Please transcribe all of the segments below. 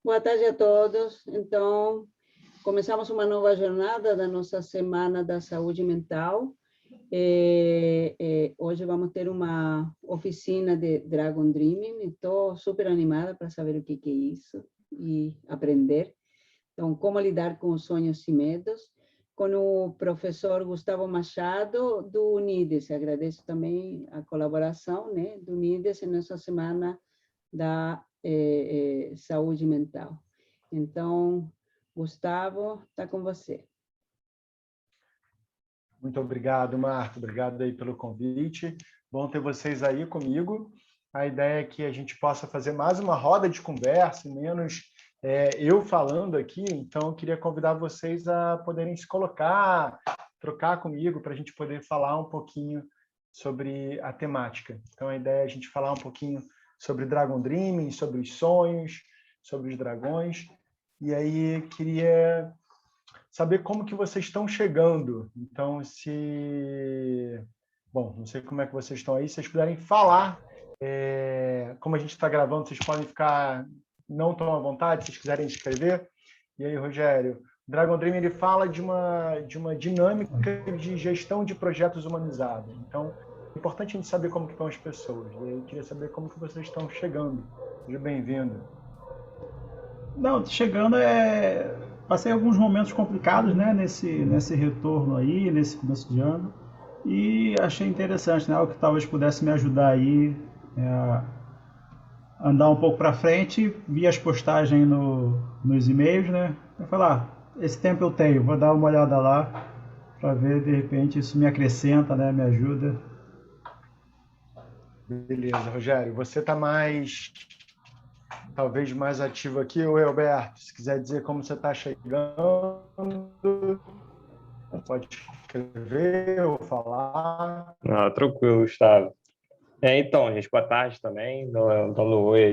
Boa tarde a todos. Então, começamos uma nova jornada da nossa Semana da Saúde Mental. Hoje vamos ter uma oficina de Dragon Dreaming. Estou super animada para saber o que é isso e aprender. Então, como lidar com os sonhos e medos, com o professor Gustavo Machado, do UNIDES. Agradeço também a colaboração, né, do UNIDES nessa Semana da Saúde Mental. Então, Gustavo, está com você. Muito obrigado, Marta. Obrigado aí pelo convite. Bom ter vocês aí comigo. A ideia é que a gente possa fazer mais uma roda de conversa, menos eu falando aqui. Então, eu queria convidar vocês a poderem se colocar, trocar comigo, para a gente poder falar um pouquinho sobre a temática. Então, a ideia é a gente falar um pouquinho sobre Dragon Dreaming, sobre os sonhos, sobre os dragões. E aí, queria saber como que vocês estão chegando. Então, Bom, não sei como é que vocês estão aí. Se vocês puderem falar, como a gente está gravando, vocês podem ficar não tão à vontade, se vocês quiserem escrever. E aí, Rogério, o Dragon Dream ele fala de uma dinâmica de gestão de projetos humanizada. Então, é importante a gente saber como que estão as pessoas. E aí, eu queria saber como que vocês estão chegando. Seja bem-vindo. Não, chegando passei alguns momentos complicados, né, nesse retorno aí, nesse começo de ano, e achei interessante, né, algo que talvez pudesse me ajudar aí a andar um pouco para frente. Vi as postagens nos e-mails, né, eu falei, esse tempo eu tenho, vou dar uma olhada lá para ver, de repente isso me acrescenta, né, me ajuda. Beleza, Rogério, você está talvez mais ativo aqui, o Alberto, se quiser dizer como você está chegando, pode escrever ou falar. Tranquilo, Gustavo. Então, gente, boa tarde também, dando oi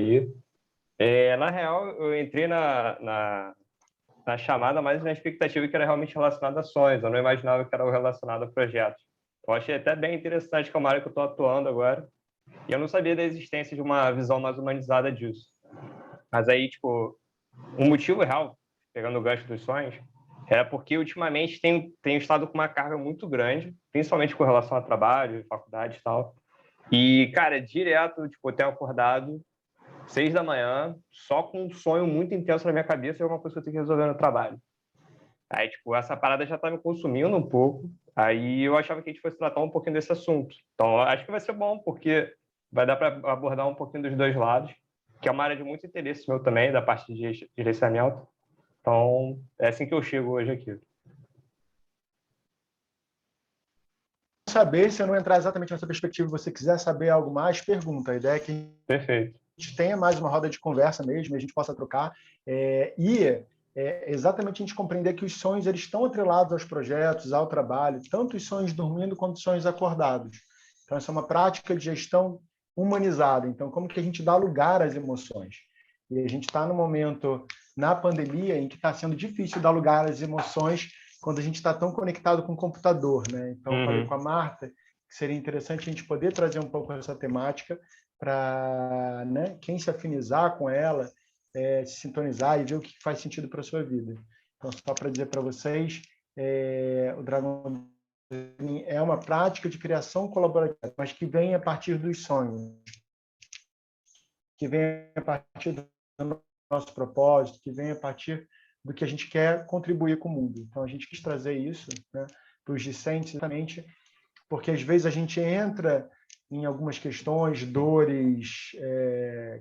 aí. Na real, eu entrei na chamada mais na expectativa que era realmente relacionada a sonhos, eu não imaginava que era relacionado a projetos. Eu achei até bem interessante, que é uma área que eu estou atuando agora, e eu não sabia da existência de uma visão mais humanizada disso. Mas aí, tipo, um motivo real, pegando o gancho dos sonhos, era porque ultimamente tenho estado com uma carga muito grande, principalmente com relação a trabalho, faculdade e tal. E, cara, direto, tipo, eu tenho acordado 6 da manhã, só com um sonho muito intenso na minha cabeça e alguma coisa que eu tenho que resolver no trabalho. Aí, tipo, essa parada já tá me consumindo um pouco. Aí eu achava que a gente fosse tratar um pouquinho desse assunto. Então, acho que vai ser bom, porque vai dar para abordar um pouquinho dos dois lados, que é uma área de muito interesse meu também, da parte de gerenciamento. Então, é assim que eu chego hoje aqui. Saber, se eu não entrar exatamente nessa perspectiva, você quiser saber algo mais, pergunta. A ideia é que Perfeito. a gente tenha mais uma roda de conversa mesmo, a gente possa trocar. Exatamente a gente compreender que os sonhos eles estão atrelados aos projetos, ao trabalho, tanto os sonhos dormindo quanto os sonhos acordados. Então, essa é uma prática de gestão humanizada. Então, como que a gente dá lugar às emoções? E a gente está no momento, na pandemia, em que está sendo difícil dar lugar às emoções quando a gente está tão conectado com o computador, né? Então, eu falei com a Marta que seria interessante a gente poder trazer um pouco essa temática para, né, quem se afinizar com ela, se sintonizar e ver o que faz sentido para a sua vida. Então, só para dizer para vocês, o Dragon é uma prática de criação colaborativa, mas que vem a partir dos sonhos, que vem a partir do nosso propósito, que vem a partir do que a gente quer contribuir com o mundo. Então, a gente quis trazer isso, né, para os discentes, exatamente porque, às vezes, a gente entra em algumas questões, dores,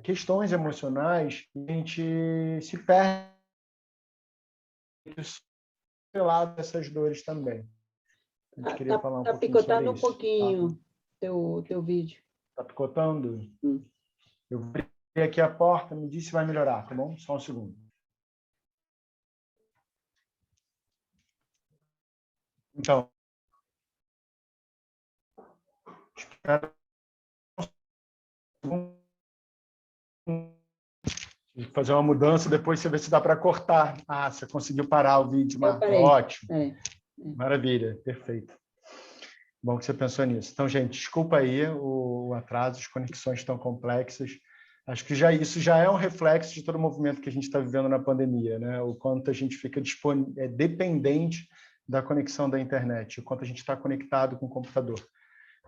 questões emocionais, e a gente se perde lado dessas dores também. A gente queria falar um pouquinho sobre picotando isso. Um pouquinho teu vídeo. Está picotando? Eu vou abrir aqui a porta, me diz se vai melhorar, tá bom? Só um segundo. Então, espero fazer uma mudança, depois você vê se dá para cortar. Você conseguiu parar o vídeo, Marta. Ótimo. Maravilha, perfeito. Bom que você pensou nisso. Então, gente, desculpa aí o atraso, as conexões estão complexas, Acho que isso já é um reflexo de todo o movimento que a gente está vivendo na pandemia, né? O quanto a gente fica dependente da conexão da internet, o quanto a gente está conectado com o computador.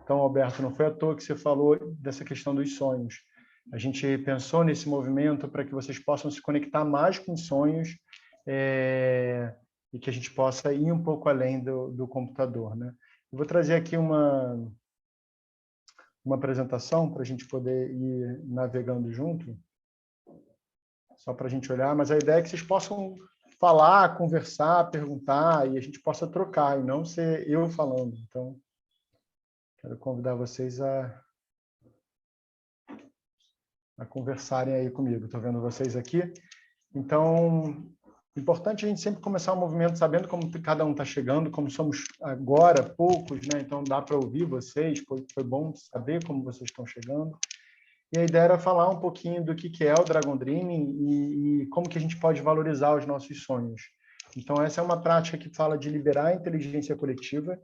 Então, Alberto, não foi à toa que você falou dessa questão dos sonhos. A gente pensou nesse movimento para que vocês possam se conectar mais com sonhos e que a gente possa ir um pouco além do computador, né? Eu vou trazer aqui uma apresentação para a gente poder ir navegando junto, só para a gente olhar, mas a ideia é que vocês possam falar, conversar, perguntar e a gente possa trocar, e não ser eu falando. Então, quero convidar vocês a conversarem aí comigo. Estou vendo vocês aqui. Então, importante a gente sempre começar o movimento sabendo como cada um está chegando, como somos agora poucos, né? Então dá para ouvir vocês, foi bom saber como vocês estão chegando. E a ideia era falar um pouquinho do que é o Dragon Dreaming e como que a gente pode valorizar os nossos sonhos. Então essa é uma prática que fala de liberar a inteligência coletiva,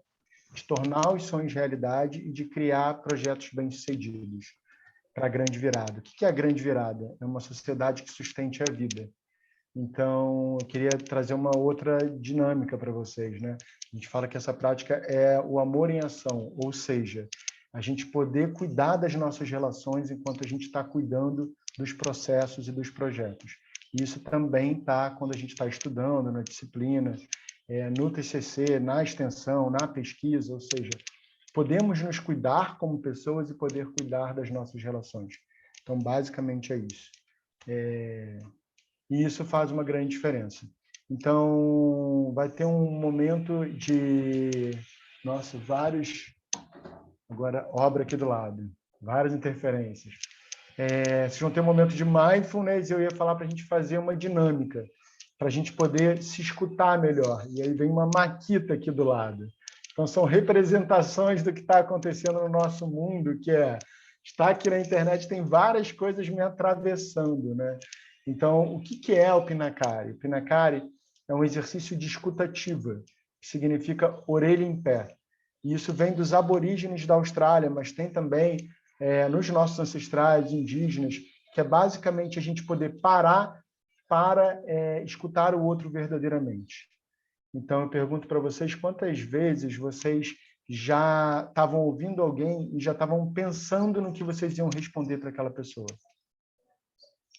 de tornar os sonhos realidade e de criar projetos bem-sucedidos para a grande virada. O que é a grande virada? É uma sociedade que sustente a vida. Então, eu queria trazer uma outra dinâmica para vocês, né? A gente fala que essa prática é o amor em ação, ou seja, a gente poder cuidar das nossas relações enquanto a gente está cuidando dos processos e dos projetos. E isso também está quando a gente está estudando na disciplina, no TCC, na extensão, na pesquisa, ou seja, podemos nos cuidar como pessoas e poder cuidar das nossas relações. Então, basicamente é isso. E isso faz uma grande diferença. Então, vai ter um momento de... Nossa, agora, obra aqui do lado. Várias interferências. Vocês vão ter um momento de mindfulness e eu ia falar para a gente fazer uma dinâmica, para a gente poder se escutar melhor. E aí vem uma maquita aqui do lado. Então, são representações do que está acontecendo no nosso mundo, que está aqui na internet, tem várias coisas me atravessando, né? Então, o que é o Pinakari? O Pinakari é um exercício de escutativa, que significa orelha em pé. E isso vem dos aborígenes da Austrália, mas tem também nos nossos ancestrais indígenas, que é basicamente a gente poder parar para escutar o outro verdadeiramente. Então, eu pergunto para vocês quantas vezes vocês já estavam ouvindo alguém e já estavam pensando no que vocês iam responder para aquela pessoa.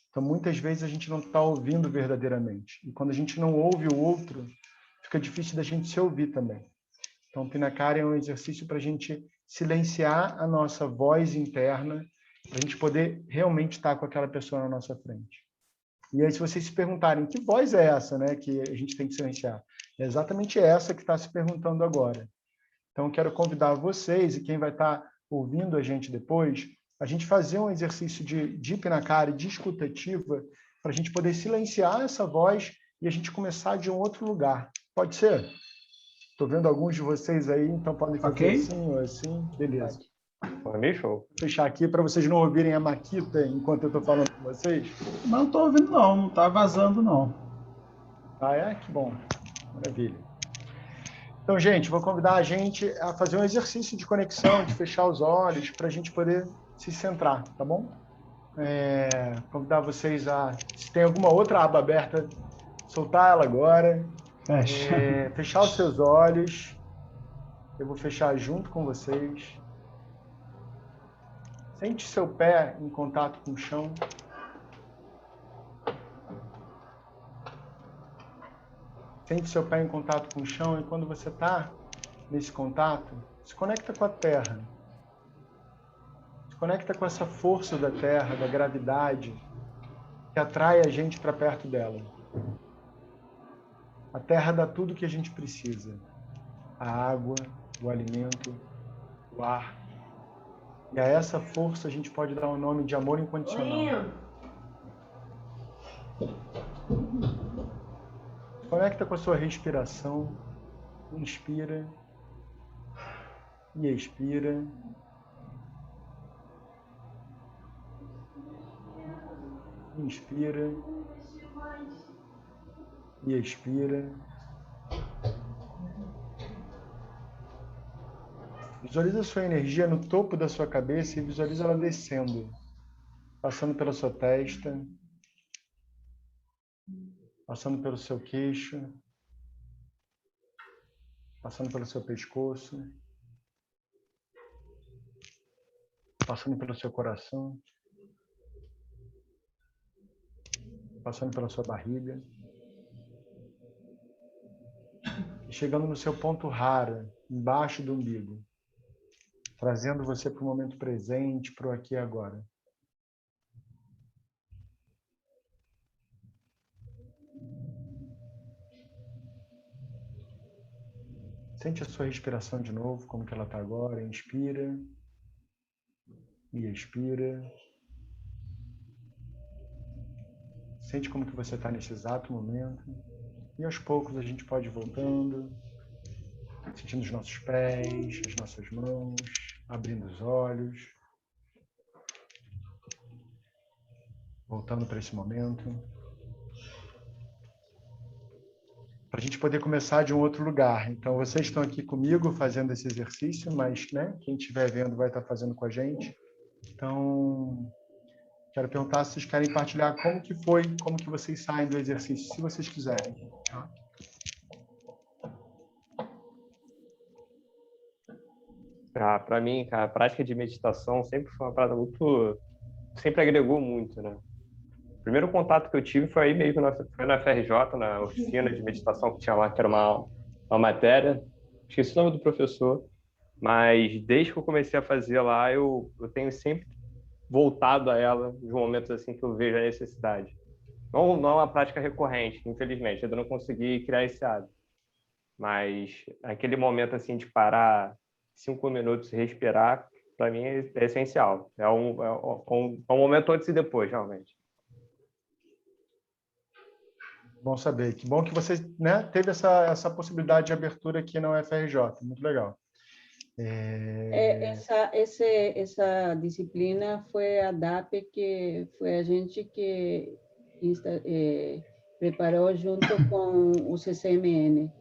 Então, muitas vezes a gente não está ouvindo verdadeiramente. E quando a gente não ouve o outro, fica difícil da gente se ouvir também. Então, o Pinakari é um exercício para a gente silenciar a nossa voz interna, para a gente poder realmente estar com aquela pessoa na nossa frente. E aí, se vocês se perguntarem, que voz é essa, né, que a gente tem que silenciar? É exatamente essa que está se perguntando agora. Então, quero convidar vocês e quem vai estar ouvindo a gente depois, a gente fazer um exercício de Pinakari, de escutativa, para a gente poder silenciar essa voz e a gente começar de um outro lugar. Pode ser? Estou vendo alguns de vocês aí, então podem fazer assim ou assim. Beleza. Show. Vou fechar aqui para vocês não ouvirem a maquita enquanto eu estou falando com vocês. Não estou ouvindo não está vazando não. Ah, é? Que bom. Maravilha. Então, gente, vou convidar a gente a fazer um exercício de conexão, de fechar os olhos, para a gente poder se centrar, tá bom? Convidar vocês a, se tem alguma outra aba aberta, soltar ela agora. Fechar os seus olhos. Eu vou fechar junto com vocês. Sente seu pé em contato com o chão. Sente seu pé em contato com o chão e quando você está nesse contato, se conecta com a terra. Se conecta com essa força da terra, da gravidade, que atrai a gente para perto dela. A terra dá tudo o que a gente precisa. A água, o alimento, o ar. E a essa força a gente pode dar o nome de amor incondicional. Conecta com a sua respiração. Inspira e expira. Inspira e expira. Visualiza a sua energia no topo da sua cabeça e visualiza ela descendo. passando pela sua testa, passando pelo seu queixo, passando pelo seu pescoço, passando pelo seu coração, passando pela sua barriga, e chegando no seu ponto rara, embaixo do umbigo, trazendo você para o momento presente, para o aqui e agora. Sente a sua respiração de novo, como que ela está agora. Inspira e expira. Sente como que você está nesse exato momento. E aos poucos a gente pode ir voltando, sentindo os nossos pés, as nossas mãos, abrindo os olhos. Voltando para esse momento. Para a gente poder começar de um outro lugar. Então, vocês estão aqui comigo fazendo esse exercício, mas, né, quem estiver vendo vai estar fazendo com a gente. Então, quero perguntar se vocês querem partilhar como que foi, como que vocês saem do exercício, se vocês quiserem. Para mim, cara, a prática de meditação sempre foi uma parada muito... Sempre agregou muito, né? O primeiro contato que eu tive foi aí mesmo, foi na FRJ, na oficina de meditação que tinha lá, que era uma matéria. Esqueci o nome do professor, mas desde que eu comecei a fazer lá, eu tenho sempre voltado a ela nos momentos assim que eu vejo a necessidade. Não é uma prática recorrente, infelizmente, ainda não consegui criar esse hábito. Mas aquele momento assim de parar 5 minutos e respirar, para mim é essencial. É um momento antes e depois, realmente. Bom saber. Que bom que você, né, teve essa possibilidade de abertura aqui na UFRJ. Muito legal. Essa disciplina foi a DAP, que foi a gente que preparou junto com o CCMN,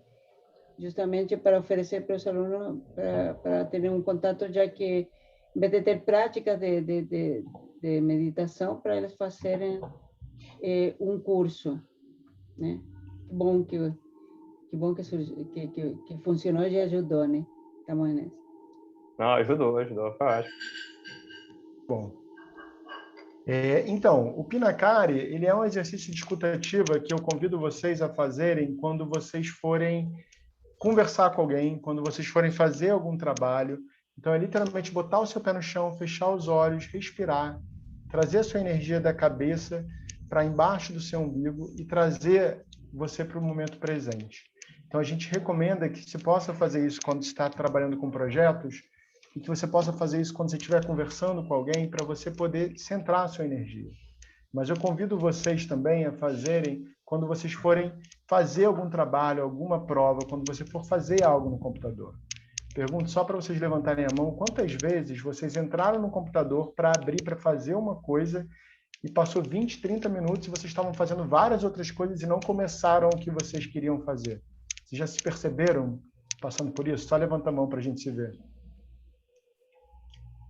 justamente para oferecer para os alunos, para ter um contato, já que, em vez de ter práticas de meditação, para eles fazerem um curso, né? Que bom que funcionou e ajudou, né? Estamos nessa. Não, ajudou, foi ótimo. Bom. Então, o Pinacari, ele é um exercício de escuta ativa que eu convido vocês a fazerem quando vocês forem conversar com alguém, quando vocês forem fazer algum trabalho. Então, é literalmente botar o seu pé no chão, fechar os olhos, respirar, trazer a sua energia da cabeça para embaixo do seu umbigo e trazer você para o momento presente. Então, a gente recomenda que se possa fazer isso quando está trabalhando com projetos e que você possa fazer isso quando você estiver conversando com alguém para você poder centrar a sua energia. Mas eu convido vocês também a fazerem quando vocês forem fazer algum trabalho, alguma prova, quando você for fazer algo no computador. Pergunto só para vocês levantarem a mão, quantas vezes vocês entraram no computador para abrir, para fazer uma coisa e passou 20, 30 minutos e vocês estavam fazendo várias outras coisas e não começaram o que vocês queriam fazer? Vocês já se perceberam passando por isso? Só levanta a mão para a gente se ver.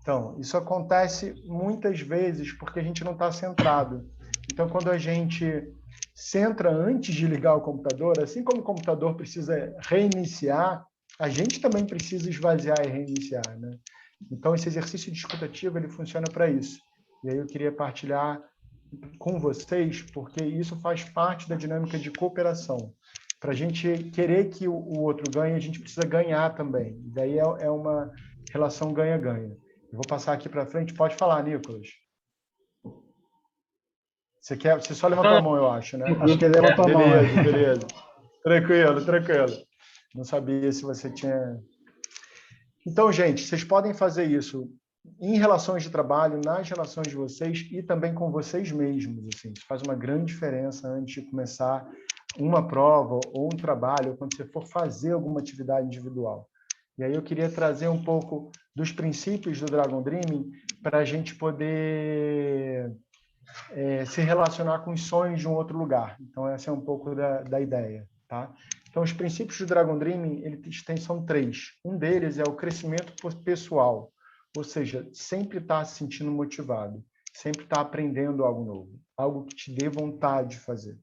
Então, isso acontece muitas vezes porque a gente não está centrado. Então, quando a gente centra antes de ligar o computador, assim como o computador precisa reiniciar, a gente também precisa esvaziar e reiniciar, né? Então, esse exercício de escuta ativa, ele funciona para isso. E aí eu queria partilhar com vocês, porque isso faz parte da dinâmica de cooperação. Para a gente querer que o outro ganhe, a gente precisa ganhar também. E daí é uma relação ganha-ganha. Eu vou passar aqui para frente. Pode falar, Nicolas. Você só levantou a mão, eu acho, né? Acho que ele levantou a mão. Beleza. Tranquilo. Não sabia se você tinha... Então, gente, vocês podem fazer isso em relações de trabalho, nas relações de vocês e também com vocês mesmos. Assim. Isso faz uma grande diferença antes de começar uma prova ou um trabalho, ou quando você for fazer alguma atividade individual. E aí eu queria trazer um pouco dos princípios do Dragon Dreaming para a gente poder se relacionar com os sonhos de um outro lugar. Então, essa é um pouco da ideia. Tá? Então, os princípios do Dragon Dreaming são 3. Um deles é o crescimento pessoal, ou seja, sempre estar se sentindo motivado. sempre estar aprendendo algo novo, algo que te dê vontade de fazer.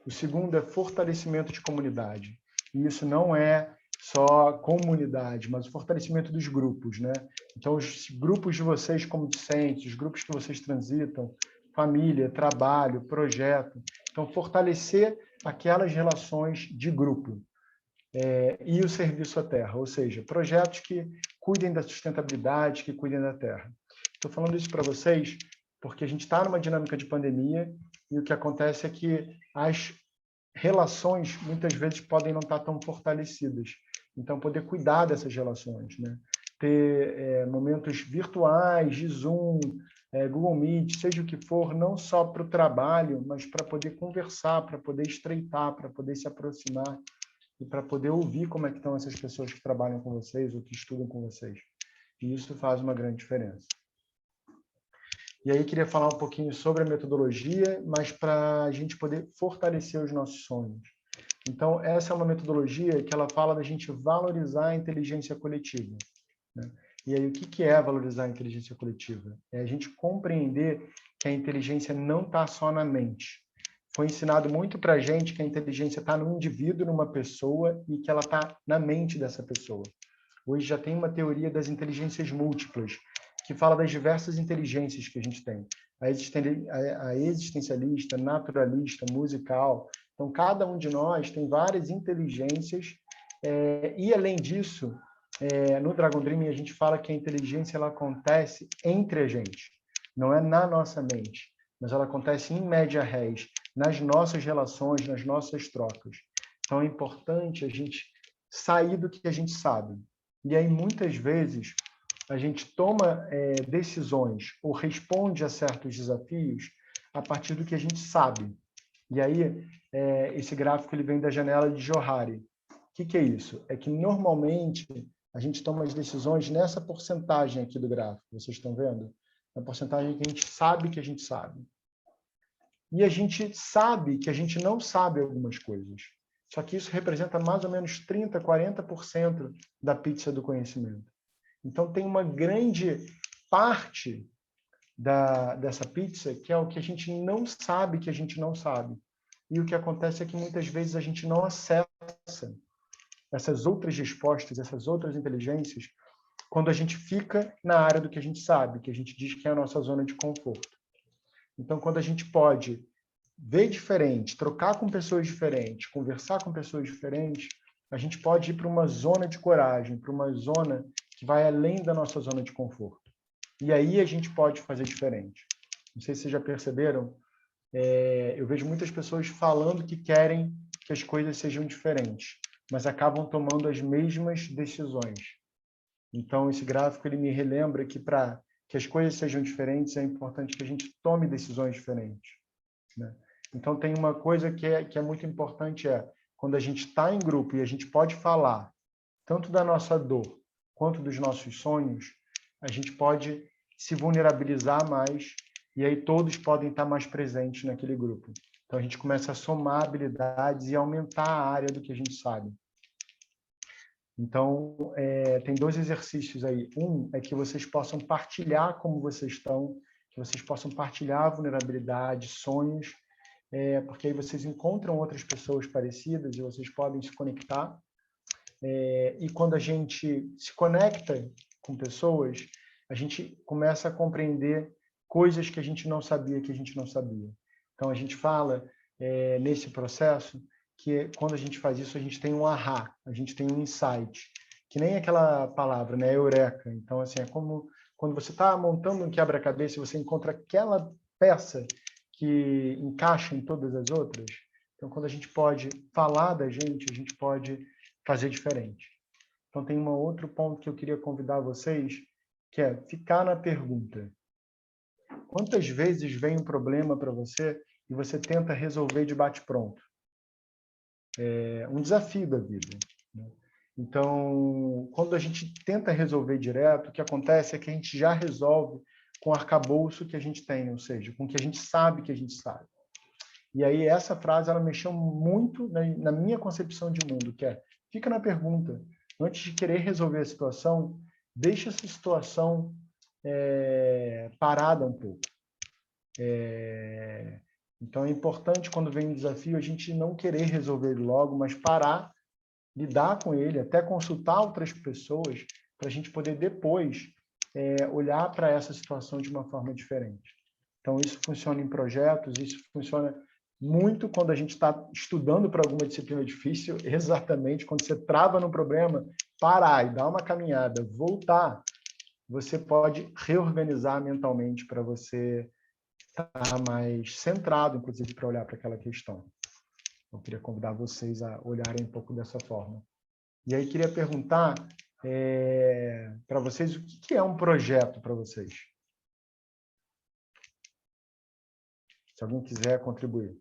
O segundo é fortalecimento de comunidade. E isso não é só comunidade, mas o fortalecimento dos grupos, né? Então, os grupos de vocês como discentes, os grupos que vocês transitam, família, trabalho, projeto. Então, fortalecer aquelas relações de grupo. E o serviço à terra, ou seja, projetos que cuidem da sustentabilidade, que cuidem da terra. Estou falando isso para vocês porque a gente está numa dinâmica de pandemia e o que acontece é que as relações muitas vezes podem não estar tão fortalecidas. Então, poder cuidar dessas relações, né? Ter momentos virtuais, de Zoom, Google Meet, seja o que for, não só para o trabalho, mas para poder conversar, para poder estreitar, para poder se aproximar e para poder ouvir como é que estão essas pessoas que trabalham com vocês ou que estudam com vocês. E isso faz uma grande diferença. E aí queria falar um pouquinho sobre a metodologia, mas para a gente poder fortalecer os nossos sonhos. Então, essa é uma metodologia que ela fala da gente valorizar a inteligência coletiva, né? E aí, o que é valorizar a inteligência coletiva? É a gente compreender que a inteligência não está só na mente. Foi ensinado muito para a gente que a inteligência está no indivíduo, numa pessoa, e que ela está na mente dessa pessoa. Hoje já tem uma teoria das inteligências múltiplas, que fala das diversas inteligências que a gente tem. A existencialista, naturalista, musical. Então, cada um de nós tem várias inteligências. E, além disso, no Dragon Dream, a gente fala que a inteligência ela acontece entre a gente. Não é na nossa mente, mas ela acontece em média res, nas nossas relações, nas nossas trocas. Então, é importante a gente sair do que a gente sabe. E aí, muitas vezes, a gente toma decisões ou responde a certos desafios a partir do que a gente sabe. E aí, esse gráfico ele vem da janela de Johari. O que é isso? É que, normalmente, a gente toma as decisões nessa porcentagem aqui do gráfico. Vocês estão vendo? Na porcentagem que a gente sabe que a gente sabe. E a gente sabe que a gente não sabe algumas coisas. Só que isso representa mais ou menos 30%, 40% da pizza do conhecimento. Então, tem uma grande parte dessa pizza que é o que a gente não sabe que a gente não sabe. E o que acontece é que muitas vezes a gente não acessa essas outras respostas, essas outras inteligências, quando a gente fica na área do que a gente sabe, que a gente diz que é a nossa zona de conforto. Então, quando a gente pode ver diferente, trocar com pessoas diferentes, conversar com pessoas diferentes, a gente pode ir para uma zona de coragem, para uma zona que vai além da nossa zona de conforto. E aí a gente pode fazer diferente. Não sei se vocês já perceberam, eu vejo muitas pessoas falando que querem que as coisas sejam diferentes, mas acabam tomando as mesmas decisões. Então, esse gráfico ele me relembra que para que as coisas sejam diferentes, é importante que a gente tome decisões diferentes, né? Então, tem uma coisa que é muito importante, quando a gente está em grupo e a gente pode falar tanto da nossa dor quanto dos nossos sonhos, a gente pode se vulnerabilizar mais e aí todos podem estar mais presentes naquele grupo. Então, a gente começa a somar habilidades e aumentar a área do que a gente sabe. Então, tem 2 exercícios aí. Um é que vocês possam partilhar como vocês estão, que vocês possam partilhar vulnerabilidade, sonhos, porque aí vocês encontram outras pessoas parecidas e vocês podem se conectar. E quando a gente se conecta com pessoas, a gente começa a compreender coisas que a gente não sabia que a gente não sabia. Então, a gente fala nesse processo que quando a gente faz isso, a gente tem um ahá, a gente tem um insight, que nem aquela palavra, né, eureka. Então, assim, é como quando você está montando um quebra-cabeça e você encontra aquela peça que encaixa em todas as outras. Então, quando a gente pode falar da gente, a gente pode fazer diferente. Então, tem um outro ponto que eu queria convidar vocês, que é ficar na pergunta. Quantas vezes vem um problema para você e você tenta resolver de bate-pronto? É um desafio da vida, né? Então, quando a gente tenta resolver direto, o que acontece é que a gente já resolve com o arcabouço que a gente tem, ou seja, com o que a gente sabe que a gente sabe. E aí essa frase ela mexeu muito na minha concepção de mundo, que é, fica na pergunta. Antes de querer resolver a situação, deixa essa situação parada um pouco. Então, é importante, quando vem um desafio, a gente não querer resolver ele logo, mas parar, lidar com ele, até consultar outras pessoas, para a gente poder depois olhar para essa situação de uma forma diferente. Então, isso funciona em projetos, isso funciona muito quando a gente está estudando para alguma disciplina difícil, exatamente quando você trava no problema, parar e dar uma caminhada, voltar, você pode reorganizar mentalmente para você estar mais centrado, inclusive, para olhar para aquela questão. Eu queria convidar vocês a olharem um pouco dessa forma. E aí, queria perguntar para vocês, o que é um projeto para vocês? Se alguém quiser contribuir.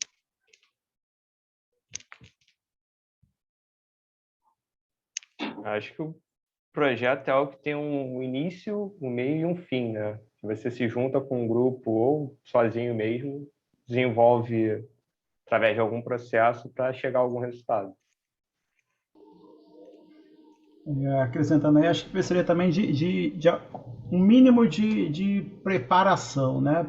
Acho que o projeto é algo que tem um início, um meio e um fim, né? Você se junta com um grupo ou sozinho mesmo, desenvolve através de algum processo para chegar a algum resultado. Acrescentando aí, acho que precisaria também de um mínimo de preparação, né?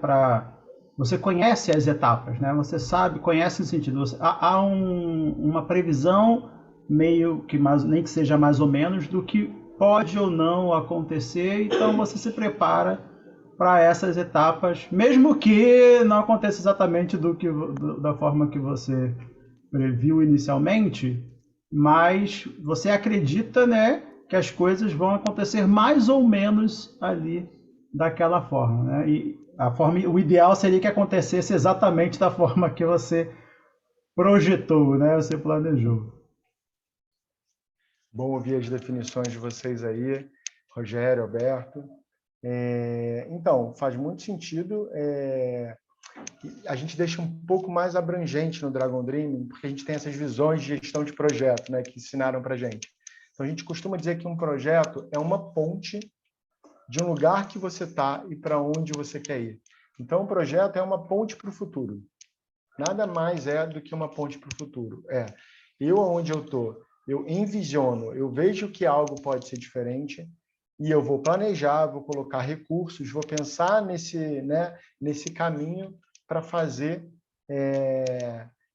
Você conhece as etapas, né? Você sabe, conhece o sentido. Há uma previsão meio que nem que seja mais ou menos do que pode ou não acontecer. Então você se prepara para essas etapas, mesmo que não aconteça exatamente da forma que você previu inicialmente, mas você acredita, né, que as coisas vão acontecer mais ou menos ali daquela forma, né? E o ideal seria que acontecesse exatamente da forma que você projetou, né? Você planejou. Bom ouvir as definições de vocês aí, Rogério, Alberto. Então, faz muito sentido. A gente deixa um pouco mais abrangente no Dragon Dreaming, porque a gente tem essas visões de gestão de projeto, né, que ensinaram para a gente. Então, a gente costuma dizer que um projeto é uma ponte de um lugar que você está e para onde você quer ir. Então, o projeto é uma ponte para o futuro. Nada mais é do que uma ponte para o futuro. Eu, onde eu estou, eu envisiono, eu vejo que algo pode ser diferente e eu vou planejar, vou colocar recursos, vou pensar nesse caminho para fazer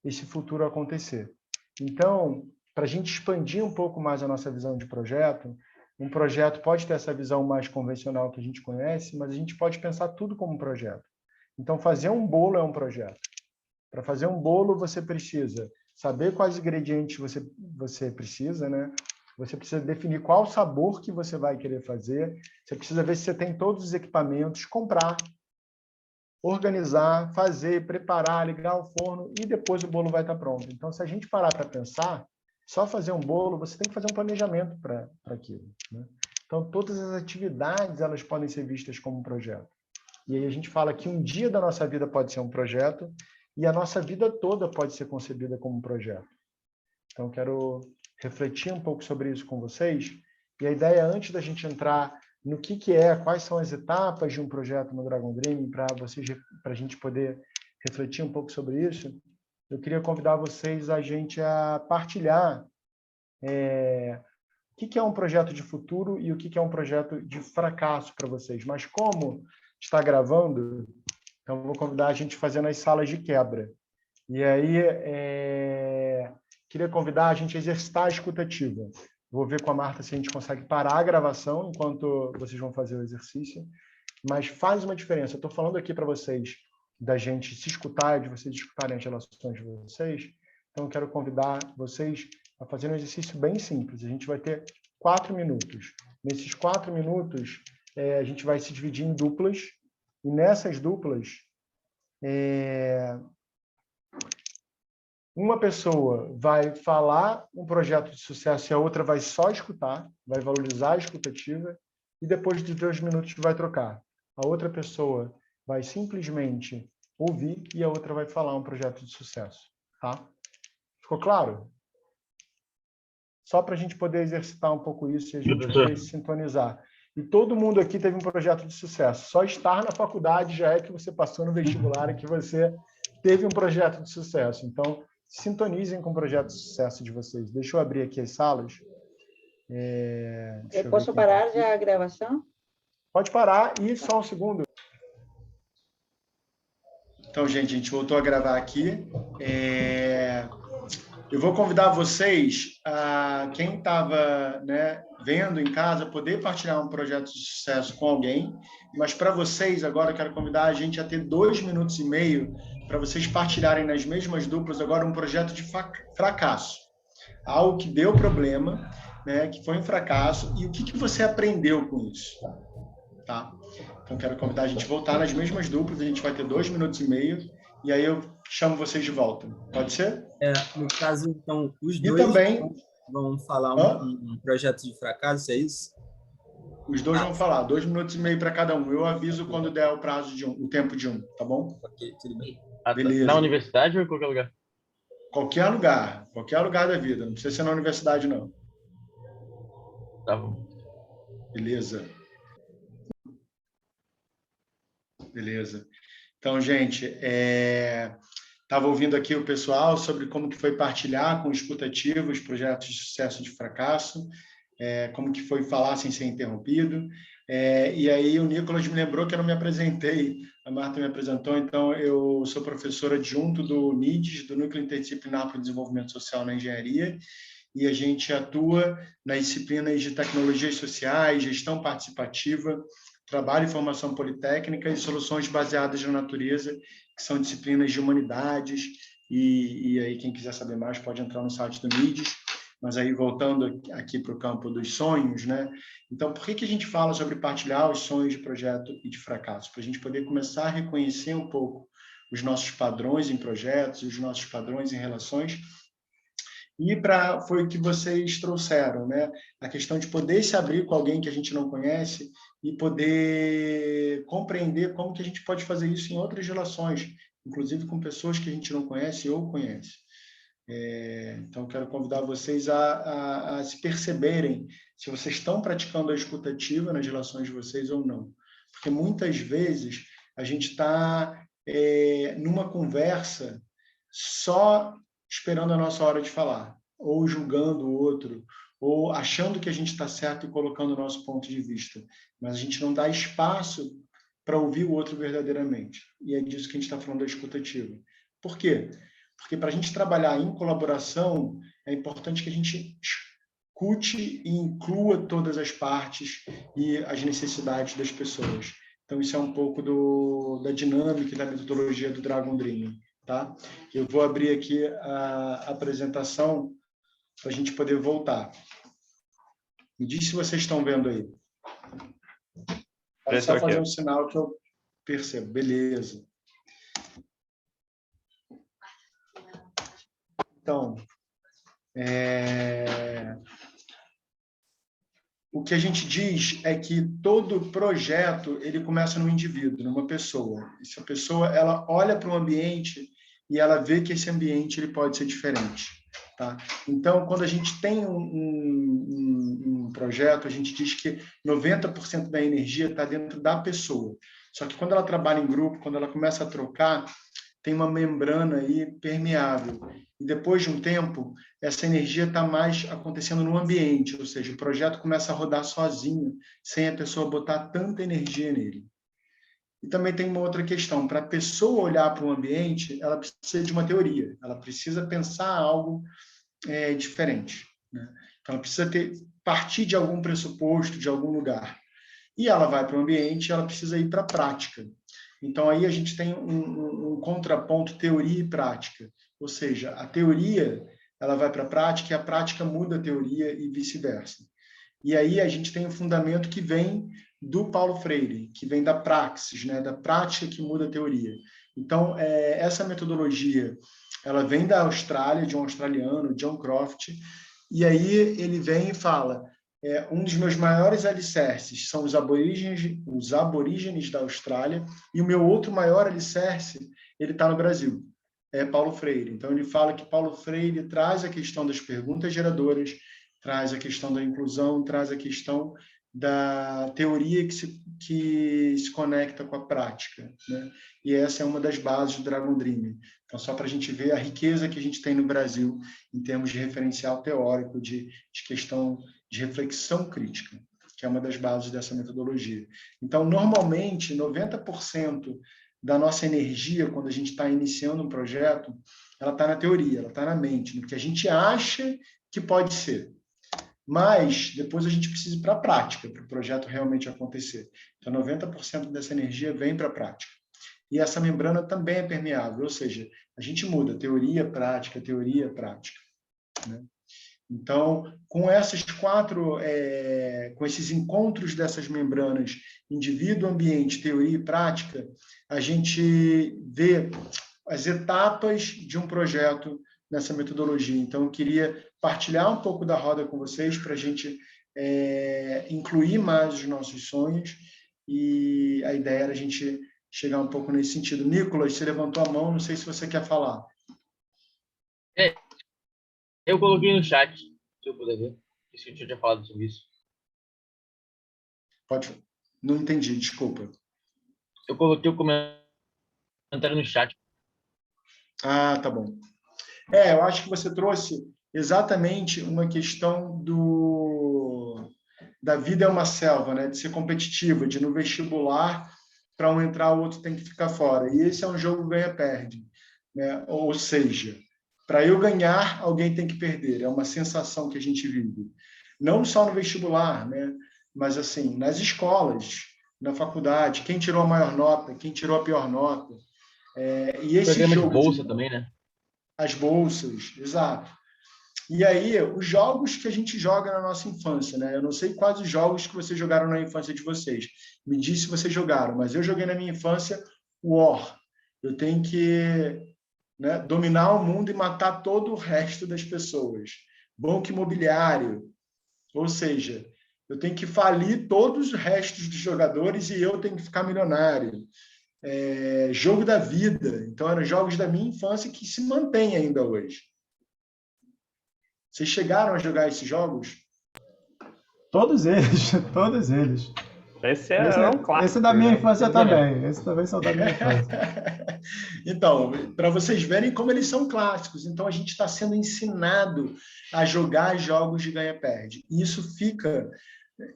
esse futuro acontecer. Então, para a gente expandir um pouco mais a nossa visão de projeto, um projeto pode ter essa visão mais convencional que a gente conhece, mas a gente pode pensar tudo como um projeto. Então, fazer um bolo é um projeto. Para fazer um bolo, você precisa saber quais ingredientes você precisa, né? Você precisa definir qual sabor que você vai querer fazer. Você precisa ver se você tem todos os equipamentos, comprar, organizar, fazer, preparar, ligar o forno e depois o bolo vai estar pronto. Então, se a gente parar para pensar, só fazer um bolo, você tem que fazer um planejamento para aquilo, né? Então, todas as atividades elas podem ser vistas como um projeto. E aí a gente fala que um dia da nossa vida pode ser um projeto e a nossa vida toda pode ser concebida como um projeto. Então, quero refletir um pouco sobre isso com vocês. E a ideia, antes da gente entrar no que quais são as etapas de um projeto no Dragon Dreaming, para a gente poder refletir um pouco sobre isso, eu queria convidar vocês a partilhar o que é um projeto de futuro e o que é um projeto de fracasso para vocês. Mas como está gravando, então vou convidar a gente a fazer nas salas de quebra. E aí, queria convidar a gente a exercitar a escutativa. Vou ver com a Marta se a gente consegue parar a gravação enquanto vocês vão fazer o exercício. Mas faz uma diferença. Eu estou falando aqui para vocês da gente se escutar, de vocês escutarem as relações de vocês. Então, eu quero convidar vocês a fazer um exercício bem simples. A gente vai ter 4 minutos. Nesses 4 minutos, a gente vai se dividir em duplas. E nessas duplas, uma pessoa vai falar um projeto de sucesso e a outra vai só escutar, vai valorizar a escutativa, e depois de 2 minutos vai trocar. A outra pessoa vai simplesmente ouvir e a outra vai falar um projeto de sucesso. Tá? Ficou claro? Só para a gente poder exercitar um pouco isso e a gente poder se sintonizar. E todo mundo aqui teve um projeto de sucesso. Só estar na faculdade já é que você passou no vestibular e que você teve um projeto de sucesso. Então, sintonizem com o projeto de sucesso de vocês. Deixa eu abrir aqui as salas. Eu posso parar já a gravação? Pode parar e só um segundo. Então, gente, a gente voltou a gravar aqui. Eu vou convidar vocês, quem estava, né, vendo em casa, poder partilhar um projeto de sucesso com alguém, mas para vocês, agora eu quero convidar a gente a ter 2 minutos e meio para vocês partilharem nas mesmas duplas agora um projeto de fracasso. Algo que deu problema, né, que foi um fracasso, e o que você aprendeu com isso. Tá? Então, quero convidar a gente a voltar nas mesmas duplas, a gente vai ter 2 minutos e meio, e aí eu chamo vocês de volta. Pode ser? No caso, então, os E dois também, vão falar um projeto de fracasso, é isso? os dois vão falar, 2 minutos e meio para cada um. Eu aviso quando der o prazo de o tempo de um, tá bom? Ok, tudo bem. Beleza. Na universidade ou em qualquer lugar? Qualquer lugar da vida. Não precisa ser na universidade, não. Tá bom. Beleza. Então, gente, estava ouvindo aqui o pessoal sobre como que foi partilhar com o escutativo os projetos de sucesso e de fracasso, como que foi falar sem ser interrompido. E aí o Nicolas me lembrou que eu não me apresentei, a Marta me apresentou, então eu sou professor adjunto do NIDS, do Núcleo Interdisciplinar para o Desenvolvimento Social na Engenharia, e a gente atua nas disciplinas de tecnologias sociais, gestão participativa, trabalho e formação politécnica e soluções baseadas na natureza, que são disciplinas de humanidades, e aí quem quiser saber mais pode entrar no site do NIDS. Mas aí, voltando aqui para o campo dos sonhos, né? Então, por que a gente fala sobre partilhar os sonhos de projeto e de fracasso? Para a gente poder começar a reconhecer um pouco os nossos padrões em projetos, os nossos padrões em relações. E foi o que vocês trouxeram, né? A questão de poder se abrir com alguém que a gente não conhece e poder compreender como que a gente pode fazer isso em outras relações, inclusive com pessoas que a gente não conhece ou conhece. Então, quero convidar vocês a se perceberem se vocês estão praticando a escuta ativa nas relações de vocês ou não. Porque muitas vezes a gente está numa conversa só esperando a nossa hora de falar, ou julgando o outro, ou achando que a gente está certo e colocando o nosso ponto de vista. Mas a gente não dá espaço para ouvir o outro verdadeiramente. E é disso que a gente está falando da escuta ativa. Por quê? Porque para a gente trabalhar em colaboração, é importante que a gente escute e inclua todas as partes e as necessidades das pessoas. Então, isso é um pouco da dinâmica e da metodologia do Dragon Dream. Tá? Eu vou abrir aqui a apresentação para a gente poder voltar. Me diz se vocês estão vendo aí. É só fazer um sinal que eu percebo. Beleza. Então, o que a gente diz é que todo projeto ele começa no indivíduo, numa pessoa. Essa pessoa ela olha para o ambiente e ela vê que esse ambiente ele pode ser diferente. Tá? Então, quando a gente tem um projeto, a gente diz que 90% da energia está dentro da pessoa. Só que quando ela trabalha em grupo, quando ela começa a trocar, tem uma membrana aí permeável. E depois de um tempo, essa energia está mais acontecendo no ambiente, ou seja, o projeto começa a rodar sozinho, sem a pessoa botar tanta energia nele. E também tem uma outra questão, para a pessoa olhar para o ambiente, ela precisa de uma teoria, ela precisa pensar algo diferente. Né? Então, ela precisa partir de algum pressuposto, de algum lugar. E ela vai para o ambiente, ela precisa ir para a prática. Então, aí a gente tem um contraponto teoria e prática. Ou seja, a teoria ela vai para a prática e a prática muda a teoria e vice-versa. E aí a gente tem um fundamento que vem do Paulo Freire, que vem da praxis, né? Da prática que muda a teoria. Então, essa metodologia ela vem da Austrália, de um australiano, John Croft, e aí ele vem e fala... um dos meus maiores alicerces são os aborígenes da Austrália, e o meu outro maior alicerce, ele está no Brasil, é Paulo Freire. Então, ele fala que Paulo Freire traz a questão das perguntas geradoras, traz a questão da inclusão, traz a questão da teoria que se conecta com a prática. Né? E essa é uma das bases do Dragon Dream. Então, só para a gente ver a riqueza que a gente tem no Brasil em termos de referencial teórico, de questão de reflexão crítica, que é uma das bases dessa metodologia. Então, normalmente, 90% da nossa energia quando a gente está iniciando um projeto, ela está na teoria, ela está na mente, no que a gente acha que pode ser. Mas depois a gente precisa ir para a prática, para o projeto realmente acontecer. Então, 90% dessa energia vem para a prática. E essa membrana também é permeável, ou seja, a gente muda teoria, prática, né? Então, com esses com esses encontros dessas membranas, indivíduo, ambiente, teoria e prática, a gente vê as etapas de um projeto nessa metodologia. Então, eu queria partilhar um pouco da roda com vocês para a gente incluir mais os nossos sonhos, e a ideia era a gente chegar um pouco nesse sentido. Nicolas, você levantou a mão, não sei se você quer falar. Eu coloquei no chat, se eu puder ver. Se eu tinha falado sobre isso. Pode. Não entendi, desculpa. Eu coloquei o comentário no chat. Ah, tá bom. Eu acho que você trouxe exatamente uma questão da vida é uma selva, né? De ser competitiva, de no vestibular, para um entrar, o outro tem que ficar fora. E esse é um jogo ganha-perde, né? Ou seja, para eu ganhar, alguém tem que perder. É uma sensação que a gente vive. Não só no vestibular, né? Mas assim, nas escolas, na faculdade, quem tirou a maior nota, quem tirou a pior nota. E esse Programa jogo de bolsa também, né? As bolsas, exato. E aí, os jogos que a gente joga na nossa infância, né? Eu não sei quais os jogos que vocês jogaram na infância de vocês. Me diz se vocês jogaram, mas eu joguei na minha infância War. Eu tenho que, né, dominar o mundo e matar todo o resto das pessoas. Banco imobiliário. Ou seja, eu tenho que falir todos os restos dos jogadores e eu tenho que ficar milionário. Jogo da vida. Então, eram jogos da minha infância que se mantêm ainda hoje. Vocês chegaram a jogar esses jogos? Todos eles, todos eles. Esse é um clássico. Esse é da minha né? infância também. Esses também são da minha infância. Então, para vocês verem como eles são clássicos. Então, a gente está sendo ensinado a jogar jogos de ganha-perde. E isso fica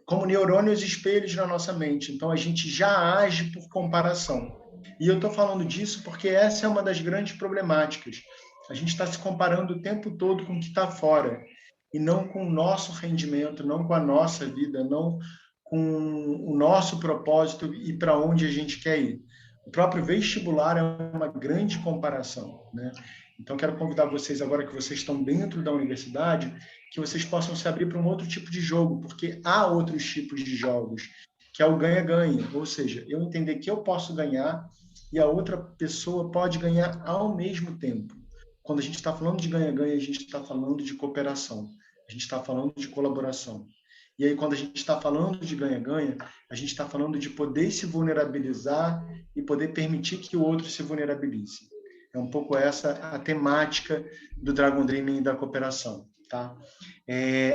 como neurônios espelhos na nossa mente. Então, a gente já age por comparação. E eu estou falando disso porque essa é uma das grandes problemáticas. A gente está se comparando o tempo todo com o que está fora, e não com o nosso rendimento, não com a nossa vida, não com o nosso propósito e para onde a gente quer ir. O próprio vestibular é uma grande comparação, né? Então, quero convidar vocês, agora que vocês estão dentro da universidade, que vocês possam se abrir para um outro tipo de jogo, porque há outros tipos de jogos, que é o ganha-ganha, ou seja, eu entender que eu posso ganhar e a outra pessoa pode ganhar ao mesmo tempo. Quando a gente está falando de ganha-ganha, a gente está falando de cooperação, a gente está falando de colaboração. E aí, quando a gente está falando de ganha-ganha, a gente está falando de poder se vulnerabilizar e poder permitir que o outro se vulnerabilize. É um pouco essa a temática do Dragon Dreaming e da cooperação. Tá?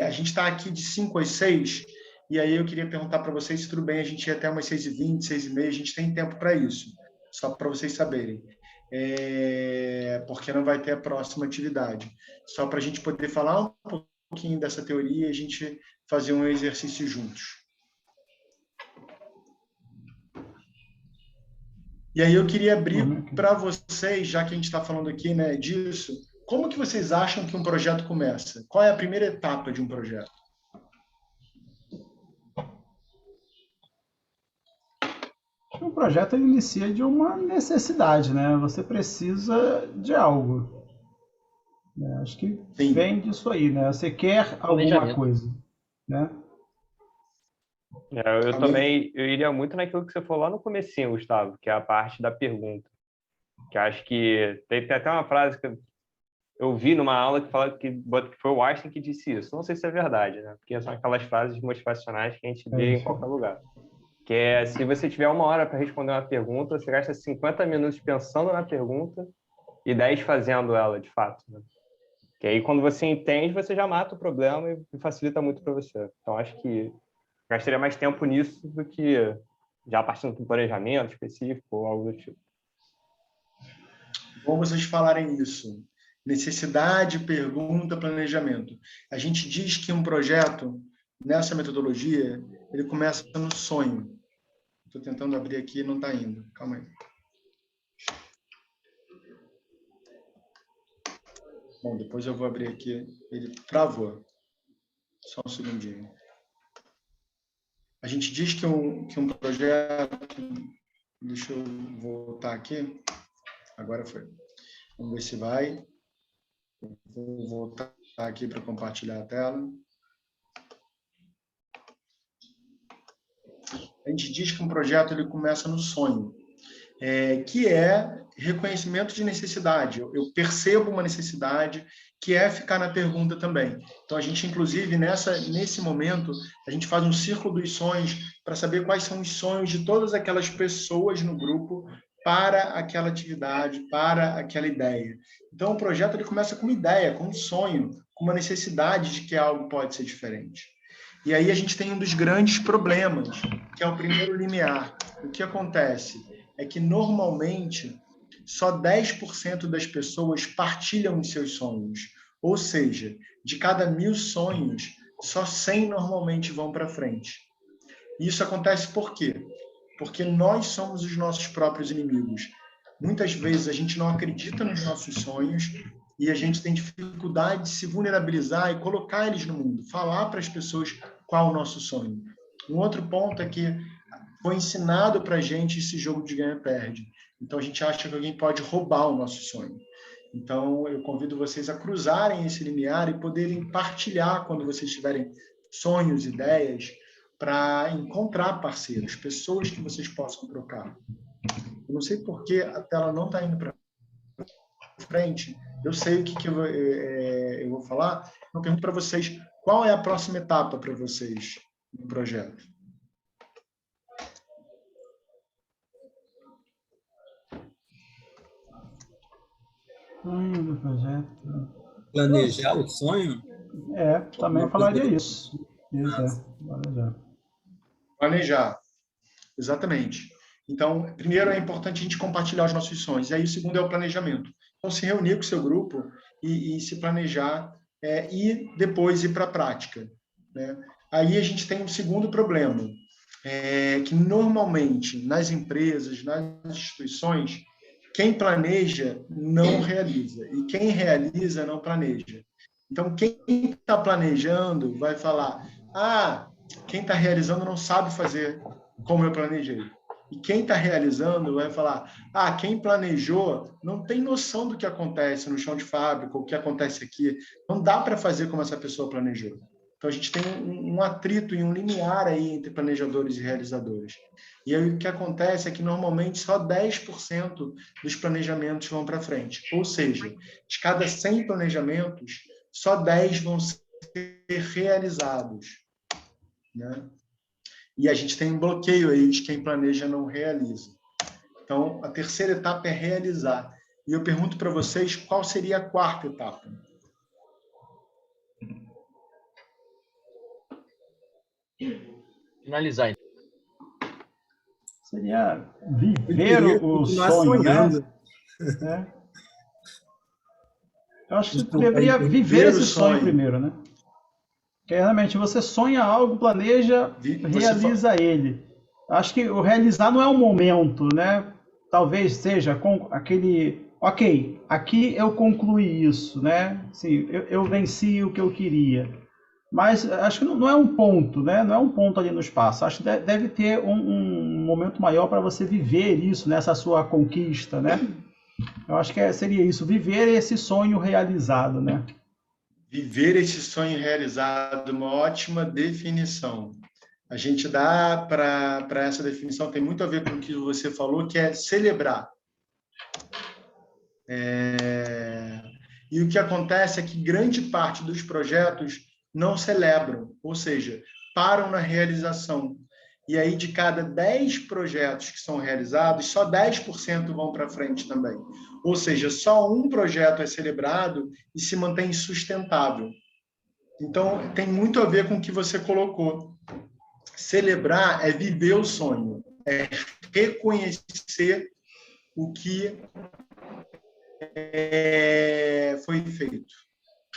A gente está aqui de 5 às 6, e aí eu queria perguntar para vocês se tudo bem a gente ir até umas 6h20, 6h30, a gente tem tempo para isso, só para vocês saberem. Porque não vai ter a próxima atividade. Só para a gente poder falar um pouquinho dessa teoria e a gente fazer um exercício juntos. E aí eu queria abrir para vocês, já que a gente está falando aqui, né, disso, como que vocês acham que um projeto começa? Qual é a primeira etapa de um projeto? Um projeto inicia de uma necessidade, né? Você precisa de algo. Acho que Sim. Vem disso aí, né? Você quer alguma coisa, né? Eu iria muito naquilo que você falou lá no comecinho, Gustavo, que é a parte da pergunta. Que acho que tem até uma frase que eu vi numa aula que fala que foi o Einstein que disse isso. Não sei se é verdade, né? Porque são aquelas frases motivacionais que a gente vê em qualquer lugar. Que é, se você tiver 1 hora para responder uma pergunta, você gasta 50 minutos pensando na pergunta e 10 fazendo ela, de fato. Né? Que aí, quando você entende, você já mata o problema e facilita muito para você. Então, acho que gastaria mais tempo nisso do que já partindo de um planejamento específico ou algo do tipo. Bom vocês falarem isso. Necessidade, pergunta, planejamento. A gente diz que um projeto, nessa metodologia, ele começa no sonho. Estou tentando abrir aqui e não está indo. Calma aí. Bom, depois eu vou abrir aqui. Ele travou. Só um segundinho. A gente diz que um projeto... Deixa eu voltar aqui. Agora foi. Vamos ver se vai. Vou voltar aqui para compartilhar a tela. A gente diz que um projeto ele começa no sonho, que é reconhecimento de necessidade. Eu percebo uma necessidade, que é ficar na pergunta também. Então, a gente, inclusive, nesse momento, a gente faz um círculo dos sonhos para saber quais são os sonhos de todas aquelas pessoas no grupo para aquela atividade, para aquela ideia. Então, o projeto ele começa com uma ideia, com um sonho, com uma necessidade de que algo pode ser diferente. E aí a gente tem um dos grandes problemas, que é o primeiro limiar. O que acontece é que, normalmente, só 10% das pessoas partilham os seus sonhos. Ou seja, de cada 1.000 sonhos, só 100 normalmente vão para frente. Isso acontece por quê? Porque nós somos os nossos próprios inimigos. Muitas vezes a gente não acredita nos nossos sonhos e a gente tem dificuldade de se vulnerabilizar e colocar eles no mundo, falar para as pessoas qual é o nosso sonho. Um outro ponto é que foi ensinado para a gente esse jogo de ganha-perde. Então, a gente acha que alguém pode roubar o nosso sonho. Então, eu convido vocês a cruzarem esse limiar e poderem partilhar quando vocês tiverem sonhos, ideias, para encontrar parceiros, pessoas que vocês possam trocar. Eu não sei por que a tela não está indo para frente. Eu sei o que eu vou falar. Eu pergunto para vocês, qual é a próxima etapa para vocês no projeto? Sonho do projeto. Planejar o sonho? Também falaria isso. Isso, planejar. Planejar, exatamente. Então, primeiro é importante a gente compartilhar os nossos sonhos. E aí, o segundo é o planejamento. Então, se reunir com o seu grupo e se planejar e depois ir para a prática, né? Aí a gente tem um segundo problema, que normalmente nas empresas, nas instituições, quem planeja não realiza e quem realiza não planeja. Então, quem está planejando vai falar: quem está realizando não sabe fazer como eu planejei. E quem está realizando vai falar: quem planejou não tem noção do que acontece no chão de fábrica, o que acontece aqui. Não dá para fazer como essa pessoa planejou. Então, a gente tem um atrito e um limiar aí entre planejadores e realizadores. E aí, o que acontece é que, normalmente, só 10% dos planejamentos vão para frente. Ou seja, de cada 100 planejamentos, só 10 vão ser realizados, né? E a gente tem um bloqueio aí de quem planeja não realiza. Então, a terceira etapa é realizar. E eu pergunto para vocês, qual seria a quarta etapa? Finalizar. Seria viver o sonho, sonhando. né? Eu acho que você deveria viver esse sonho primeiro, né? Porque realmente você sonha algo, planeja, realiza ele. Acho que o realizar não é um momento, né? Talvez seja com aquele... Ok, aqui eu concluí isso, né? Assim, eu venci o que eu queria. Mas acho que não é um ponto, né? Não é um ponto ali no espaço. Acho que deve ter um momento maior para você viver isso, nessa sua conquista, né? Eu acho que seria isso, viver esse sonho realizado, né? Viver esse sonho realizado, uma ótima definição. A gente dá para essa definição, tem muito a ver com o que você falou, que é celebrar. E o que acontece é que grande parte dos projetos não celebram, ou seja, param na realização. E aí, de cada 10 projetos que são realizados, só 10% vão para frente também. Ou seja, só um projeto é celebrado e se mantém sustentável. Então, tem muito a ver com o que você colocou. Celebrar é viver o sonho, é reconhecer o que foi feito.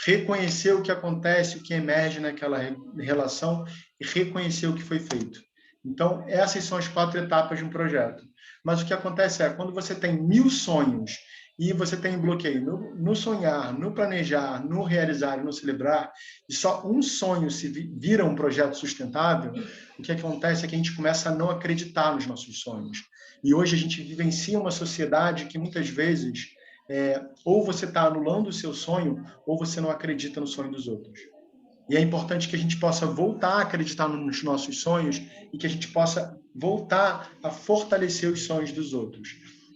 Reconhecer o que acontece, o que emerge naquela relação e reconhecer o que foi feito. Então, essas são as 4 etapas de um projeto. Mas o que acontece é, quando você tem 1000 sonhos e você tem bloqueio no sonhar, no planejar, no realizar e no celebrar, e só um sonho se vira um projeto sustentável, o que acontece é que a gente começa a não acreditar nos nossos sonhos. E hoje a gente vivencia uma sociedade que muitas vezes ou você está anulando o seu sonho, ou você não acredita no sonho dos outros. E é importante que a gente possa voltar a acreditar nos nossos sonhos e que a gente possa voltar a fortalecer os sonhos dos outros.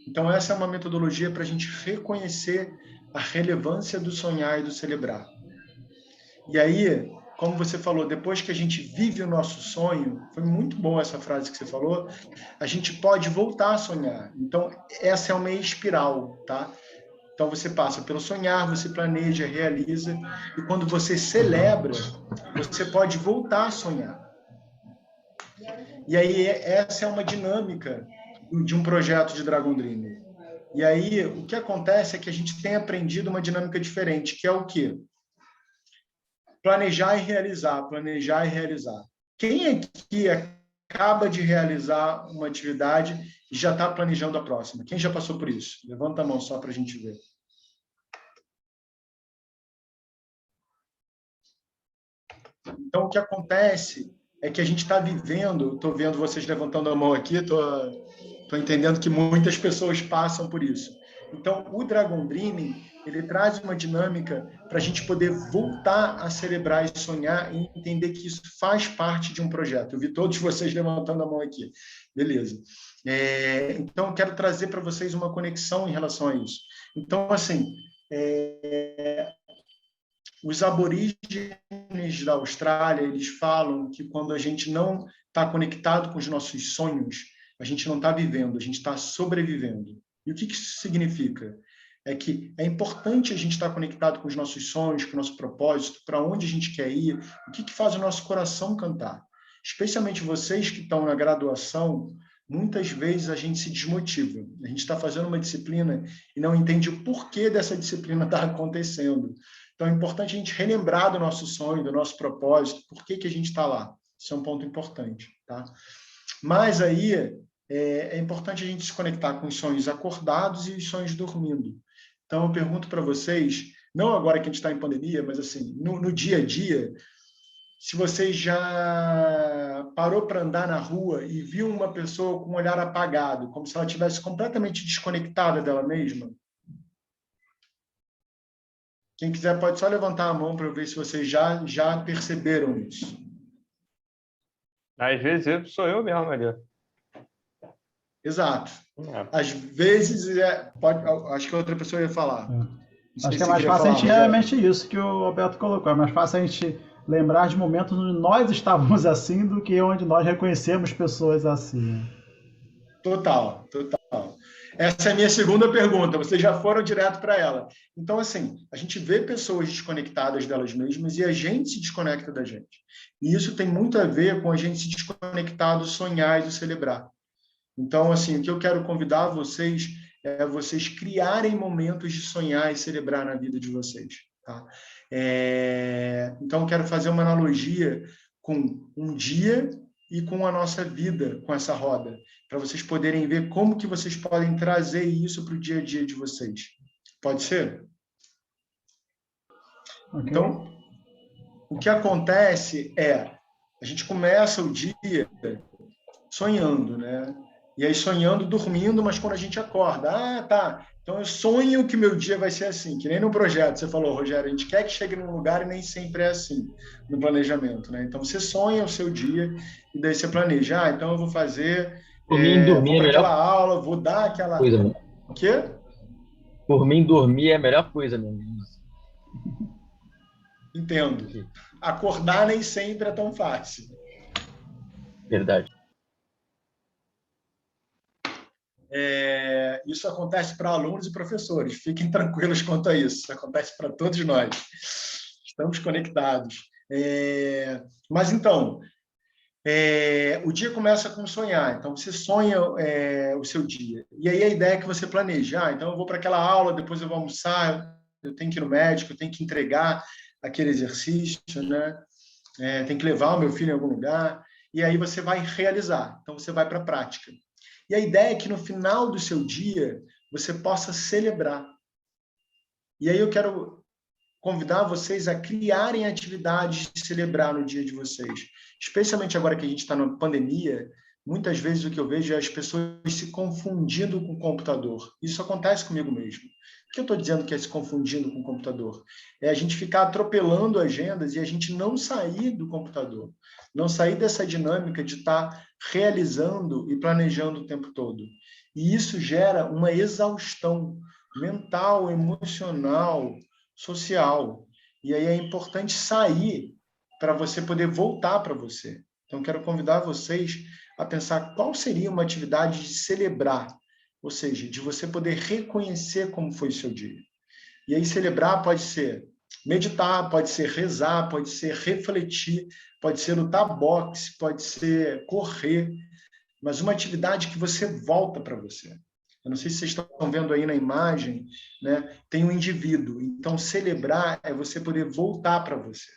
Então, essa é uma metodologia para a gente reconhecer a relevância do sonhar e do celebrar. E aí, como você falou, depois que a gente vive o nosso sonho, foi muito boa essa frase que você falou, a gente pode voltar a sonhar. Então, essa é uma espiral, tá? Então, você passa pelo sonhar, você planeja, realiza, e quando você celebra, você pode voltar a sonhar. E aí, essa é uma dinâmica de um projeto de Dragon Dreamer. E aí, o que acontece é que a gente tem aprendido uma dinâmica diferente, que é o quê? Planejar e realizar, planejar e realizar. Quem aqui acaba de realizar uma atividade e já está planejando a próxima? Quem já passou por isso? Levanta a mão só para a gente ver. Então, o que acontece é que a gente está vivendo, estou vendo vocês levantando a mão aqui, estou entendendo que muitas pessoas passam por isso. Então, o Dragon Dreaming, ele traz uma dinâmica para a gente poder voltar a celebrar e sonhar e entender que isso faz parte de um projeto. Eu vi todos vocês levantando a mão aqui. Beleza. Então, eu quero trazer para vocês uma conexão em relação a isso. Então, assim, os aborígenes da Austrália, eles falam que quando a gente não está conectado com os nossos sonhos, a gente não está vivendo, a gente está sobrevivendo. E o que isso significa? É que é importante a gente estar conectado com os nossos sonhos, com o nosso propósito, para onde a gente quer ir, o que faz o nosso coração cantar. Especialmente vocês que estão na graduação, muitas vezes a gente se desmotiva. A gente está fazendo uma disciplina e não entende o porquê dessa disciplina estar acontecendo. Então, é importante a gente relembrar do nosso sonho, do nosso propósito, por que a gente está lá. Isso é um ponto importante, tá? Mas aí, é importante a gente se conectar com os sonhos acordados e os sonhos dormindo. Então, eu pergunto para vocês, não agora que a gente está em pandemia, mas assim, no dia a dia, se você já parou para andar na rua e viu uma pessoa com um olhar apagado, como se ela estivesse completamente desconectada dela mesma? Quem quiser pode só levantar a mão para eu ver se vocês já perceberam isso. Às vezes sou eu mesmo ali. Exato. Às vezes, acho que a outra pessoa ia falar. Acho que é mais fácil a gente realmente isso que o Alberto colocou. É mais fácil a gente lembrar de momentos onde nós estávamos assim do que onde nós reconhecemos pessoas assim. Total. Essa é a minha segunda pergunta. Vocês já foram direto para ela. Então, assim, a gente vê pessoas desconectadas delas mesmas e a gente se desconecta da gente. E isso tem muito a ver com a gente se desconectar do sonhar e do celebrar. Então, assim, o que eu quero convidar vocês é vocês criarem momentos de sonhar e celebrar na vida de vocês. Tá? Então, eu quero fazer uma analogia com um dia e com a nossa vida, com essa roda, para vocês poderem ver como que vocês podem trazer isso para o dia a dia de vocês. Pode ser? Okay. Então, o que acontece é, a gente começa o dia sonhando, né? E aí sonhando, dormindo, mas quando a gente acorda, tá, então eu sonho que meu dia vai ser assim, que nem no projeto, você falou, Rogério, a gente quer que chegue num lugar e nem sempre é assim, no planejamento, né? Então você sonha o seu dia e daí você planeja, então eu vou fazer, por mim, dormir vou para aquela melhor aula, vou dar aquela... coisa, né? O quê? Por mim, dormir é a melhor coisa, meu. Entendo. Acordar nem sempre é tão fácil. Verdade. Isso acontece para alunos e professores. Fiquem tranquilos quanto a isso. Isso acontece para todos nós. Estamos conectados. Mas, então, o dia começa com sonhar. Então, você sonha o seu dia. E aí a ideia é que você planeja. Então, eu vou para aquela aula, depois eu vou almoçar, eu tenho que ir no médico, eu tenho que entregar aquele exercício, né? Tem que levar o meu filho em algum lugar. E aí você vai realizar. Então, você vai para a prática. E a ideia é que no final do seu dia, você possa celebrar. E aí eu quero convidar vocês a criarem atividades de celebrar no dia de vocês. Especialmente agora que a gente está na pandemia, muitas vezes o que eu vejo é as pessoas se confundindo com o computador. Isso acontece comigo mesmo. O que eu estou dizendo que é se confundindo com o computador? É a gente ficar atropelando agendas e a gente não sair do computador. Não sair dessa dinâmica de estar realizando e planejando o tempo todo. E isso gera uma exaustão mental, emocional, social. E aí é importante sair para você poder voltar para você. Então, quero convidar vocês a pensar qual seria uma atividade de celebrar, ou seja, de você poder reconhecer como foi o seu dia. E aí celebrar pode ser meditar, pode ser rezar, pode ser refletir, pode ser lutar boxe, pode ser correr, mas uma atividade que você volta para você. Eu não sei se vocês estão vendo aí na imagem, né? Tem um indivíduo. Então, celebrar é você poder voltar para você.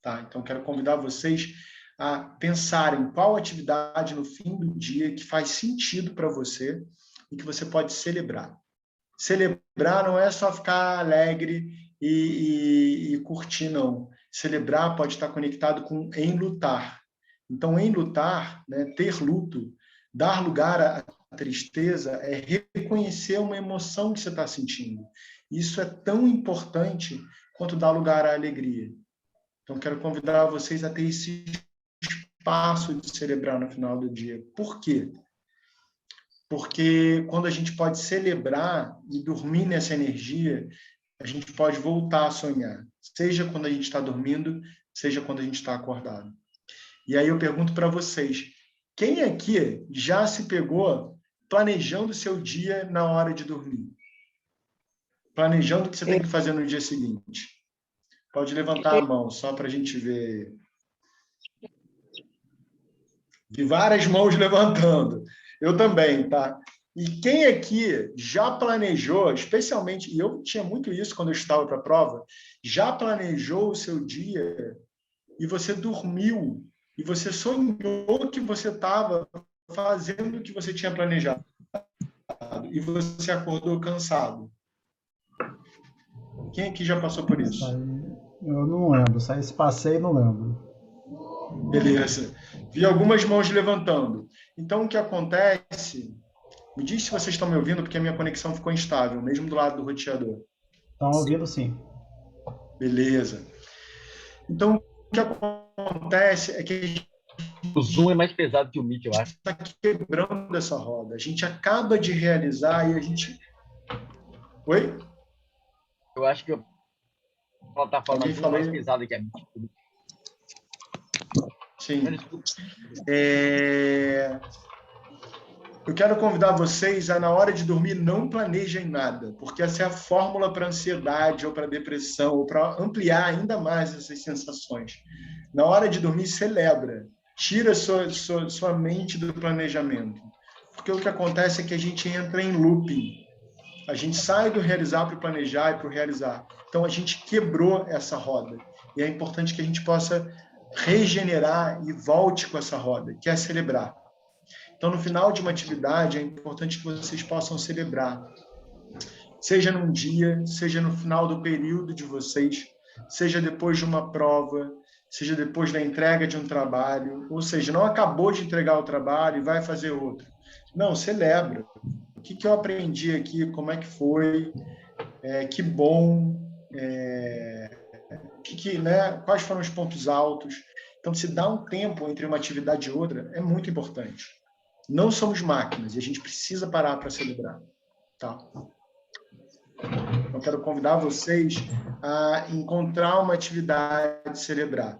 Tá? Então, quero convidar vocês a pensarem qual atividade no fim do dia que faz sentido para você e que você pode celebrar. Celebrar não é só ficar alegre e curtir, não. Celebrar pode estar conectado com enlutar. Então, enlutar, né, ter luto, dar lugar à tristeza é reconhecer uma emoção que você está sentindo. Isso é tão importante quanto dar lugar à alegria. Então, quero convidar vocês a ter esse espaço de celebrar no final do dia. Por quê? Porque quando a gente pode celebrar e dormir nessa energia, a gente pode voltar a sonhar. Seja quando a gente está dormindo, seja quando a gente está acordado. E aí eu pergunto para vocês, quem aqui já se pegou planejando o seu dia na hora de dormir? Planejando o que você tem que fazer no dia seguinte? Pode levantar a mão, só para a gente ver. Vi várias mãos levantando. Eu também, tá? E quem aqui já planejou, especialmente, e eu tinha muito isso quando eu estava para a prova, já planejou o seu dia e você dormiu e você sonhou que você estava fazendo o que você tinha planejado e você acordou cansado? Quem aqui já passou por isso? Eu não lembro. Esse passeio não lembro. Beleza. Vi algumas mãos levantando. Então, o que acontece... Me diz se vocês estão me ouvindo, porque a minha conexão ficou instável, mesmo do lado do roteador. Estão ouvindo, sim. Beleza. Então, o que acontece é que a gente O Zoom é mais pesado que o Meet, eu acho. está quebrando essa roda. A gente acaba de realizar e a gente... Oi? Eu acho que a plataforma Alguém Zoom é falou mais aí? pesada que a Meet. Sim. Eu quero convidar vocês a, na hora de dormir, não planejem nada, porque essa é a fórmula para ansiedade ou para depressão, ou para ampliar ainda mais essas sensações. Na hora de dormir, celebra. Tira sua mente do planejamento. Porque o que acontece é que a gente entra em looping. A gente sai do realizar para o planejar e para o realizar. Então, a gente quebrou essa roda. E é importante que a gente possa regenerar e volte com essa roda, que é celebrar. Então, no final de uma atividade, é importante que vocês possam celebrar. Seja num dia, seja no final do período de vocês, seja depois de uma prova, seja depois da entrega de um trabalho, ou seja, não acabou de entregar o trabalho e vai fazer outro. Não, celebra. O que eu aprendi aqui, como é que foi, que bom, né, quais foram os pontos altos. Então, se dá um tempo entre uma atividade e outra, é muito importante. Não somos máquinas e a gente precisa parar para celebrar. Tá? Eu quero convidar vocês a encontrar uma atividade de celebrar.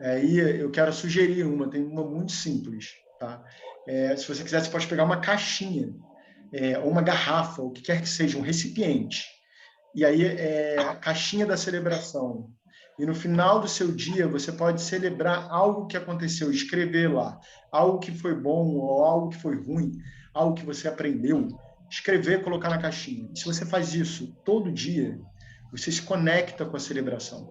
Aí eu quero sugerir tem uma muito simples. Tá? Se você quiser, você pode pegar uma caixinha, ou uma garrafa, o que quer que seja, um recipiente. E aí a caixinha da celebração. E no final do seu dia, você pode celebrar algo que aconteceu, escrever lá, algo que foi bom ou algo que foi ruim, algo que você aprendeu, escrever, colocar na caixinha. E se você faz isso todo dia, você se conecta com a celebração.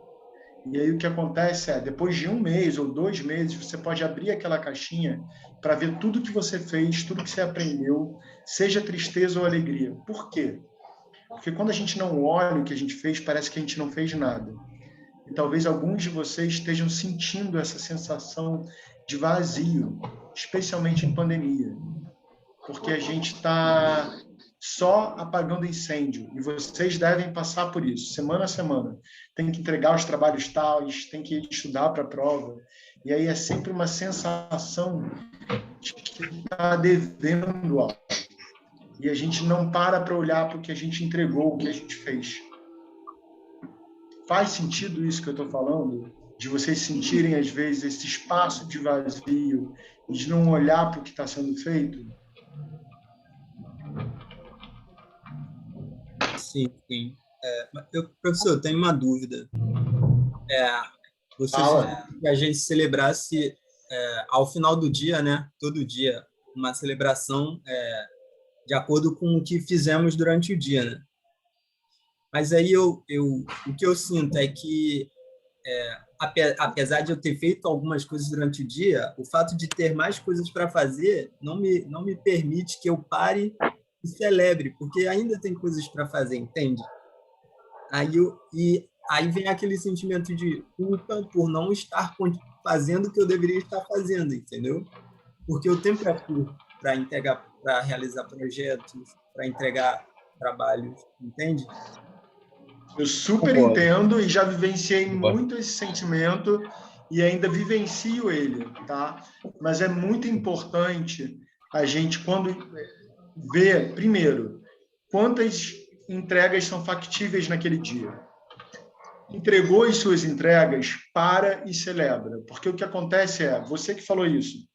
E aí o que acontece depois de 1 mês ou 2 meses, você pode abrir aquela caixinha para ver tudo que você fez, tudo que você aprendeu, seja tristeza ou alegria. Por quê? Porque quando a gente não olha o que a gente fez, parece que a gente não fez nada. E talvez alguns de vocês estejam sentindo essa sensação de vazio, especialmente em pandemia, porque a gente está só apagando incêndio, e vocês devem passar por isso, semana a semana. Tem que entregar os trabalhos tais, tem que estudar para a prova, e aí é sempre uma sensação de que está devendo algo. E a gente não para olhar para o que a gente entregou, o que a gente fez. Faz sentido isso que eu estou falando? De vocês sentirem, às vezes, esse espaço de vazio e de não olhar para o que está sendo feito? Sim, sim. Professor, eu tenho uma dúvida. Você sugeriu que a gente celebrasse, ao final do dia, né, todo dia, uma celebração de acordo com o que fizemos durante o dia, né? Mas aí o que eu sinto é que, apesar de eu ter feito algumas coisas durante o dia, o fato de ter mais coisas para fazer não me permite que eu pare e celebre, porque ainda tem coisas para fazer, entende? Aí vem aquele sentimento de culpa por não estar fazendo o que eu deveria estar fazendo, entendeu? Porque o tempo é curto para entregar, para realizar projetos, para entregar trabalhos, entende? Eu super entendo e já vivenciei muito esse sentimento e ainda vivencio ele, tá? Mas é muito importante a gente, quando ver, primeiro, quantas entregas são factíveis naquele dia. Entregou as suas entregas, para e celebra. Porque o que acontece é, você que falou isso,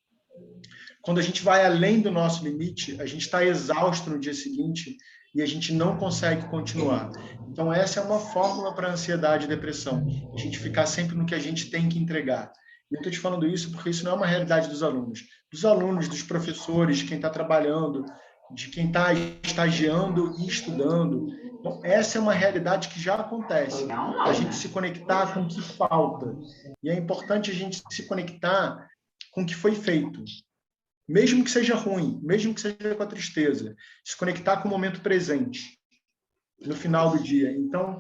quando a gente vai além do nosso limite, a gente está exausto no dia seguinte e a gente não consegue continuar. Então, essa é uma fórmula para ansiedade e depressão. A gente ficar sempre no que a gente tem que entregar. E eu estou te falando isso porque isso não é uma realidade dos alunos. Dos alunos, dos professores, de quem está trabalhando, de quem está estagiando e estudando. Então, essa é uma realidade que já acontece. A gente se conectar com o que falta. E é importante a gente se conectar com o que foi feito. Mesmo que seja ruim, mesmo que seja com a tristeza, se conectar com o momento presente, no final do dia. Então,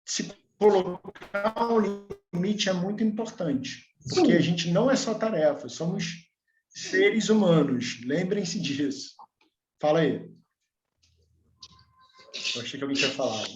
se colocar um limite é muito importante, porque a gente não é só tarefa, somos seres humanos, lembrem-se disso. Fala aí. Eu achei que alguém tinha falado.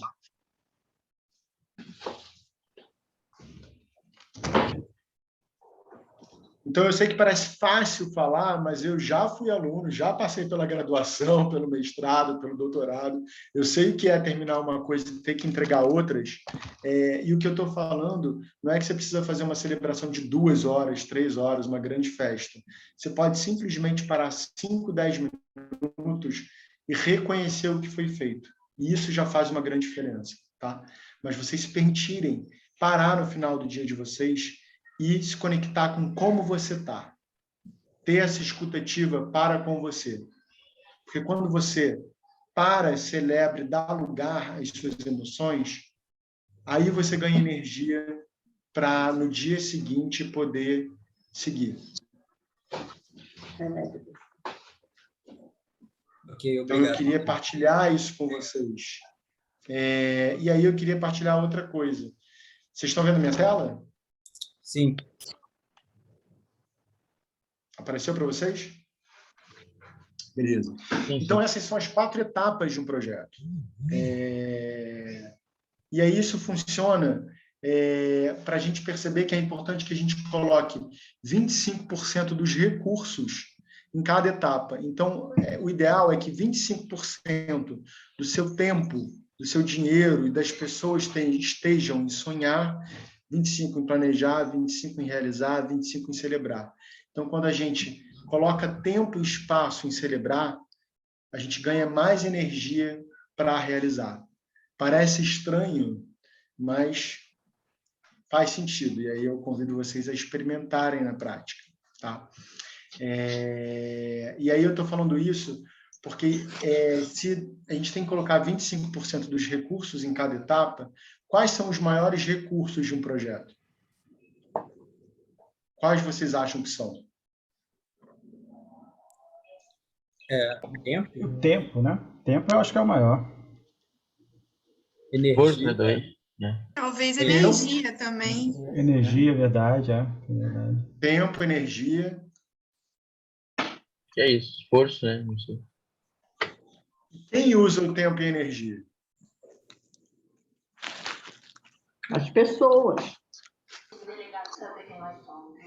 Então, eu sei que parece fácil falar, mas eu já fui aluno, já passei pela graduação, pelo mestrado, pelo doutorado. Eu sei o que é terminar uma coisa e ter que entregar outras. E o que eu estou falando não é que você precisa fazer uma celebração de 2 horas, 3 horas, uma grande festa. Você pode simplesmente parar 5, 10 minutos e reconhecer o que foi feito. E isso já faz uma grande diferença, tá? Mas vocês se permitirem parar no final do dia de vocês e se conectar com como você está. Ter essa escutativa para com você. Porque quando você para, celebra, dá lugar às suas emoções, aí você ganha energia para, no dia seguinte, poder seguir. Ok, então, obrigado. eu queria partilhar isso com vocês. E aí eu queria partilhar outra coisa. Vocês estão vendo minha tela? Sim. Apareceu para vocês? Beleza. Então, essas são as 4 etapas de um projeto. E aí isso funciona para a gente perceber que é importante que a gente coloque 25% dos recursos em cada etapa. Então, o ideal é que 25% do seu tempo, do seu dinheiro e das pessoas estejam em sonhar, 25% em planejar, 25% em realizar, 25% em celebrar. Então, quando a gente coloca tempo e espaço em celebrar, a gente ganha mais energia para realizar. Parece estranho, mas faz sentido. E aí eu convido vocês a experimentarem na prática, tá? E aí eu estou falando isso porque se a gente tem que colocar 25% dos recursos em cada etapa, quais são os maiores recursos de um projeto? Quais vocês acham que são? O tempo, né? O tempo eu acho que é o maior. Força, energia. 2. Né? Talvez Tempo. energia também. Energia, verdade, é verdade. Tempo, energia. Que é isso? Esforço, né? Não sei. Quem usa o tempo e a energia? As pessoas.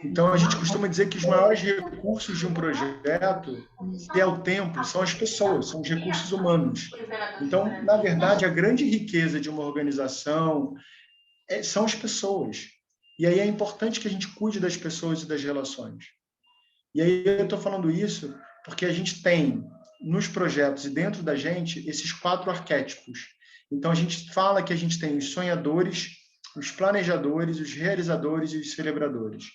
Então, a gente costuma dizer que os maiores recursos de um projeto, que é o tempo, são as pessoas, são os recursos humanos. Então, na verdade, a grande riqueza de uma organização são as pessoas. E aí é importante que a gente cuide das pessoas e das relações. E aí eu estou falando isso porque a gente tem, nos projetos e dentro da gente, esses 4 arquétipos. Então, a gente fala que a gente tem os sonhadores, os planejadores, os realizadores e os celebradores.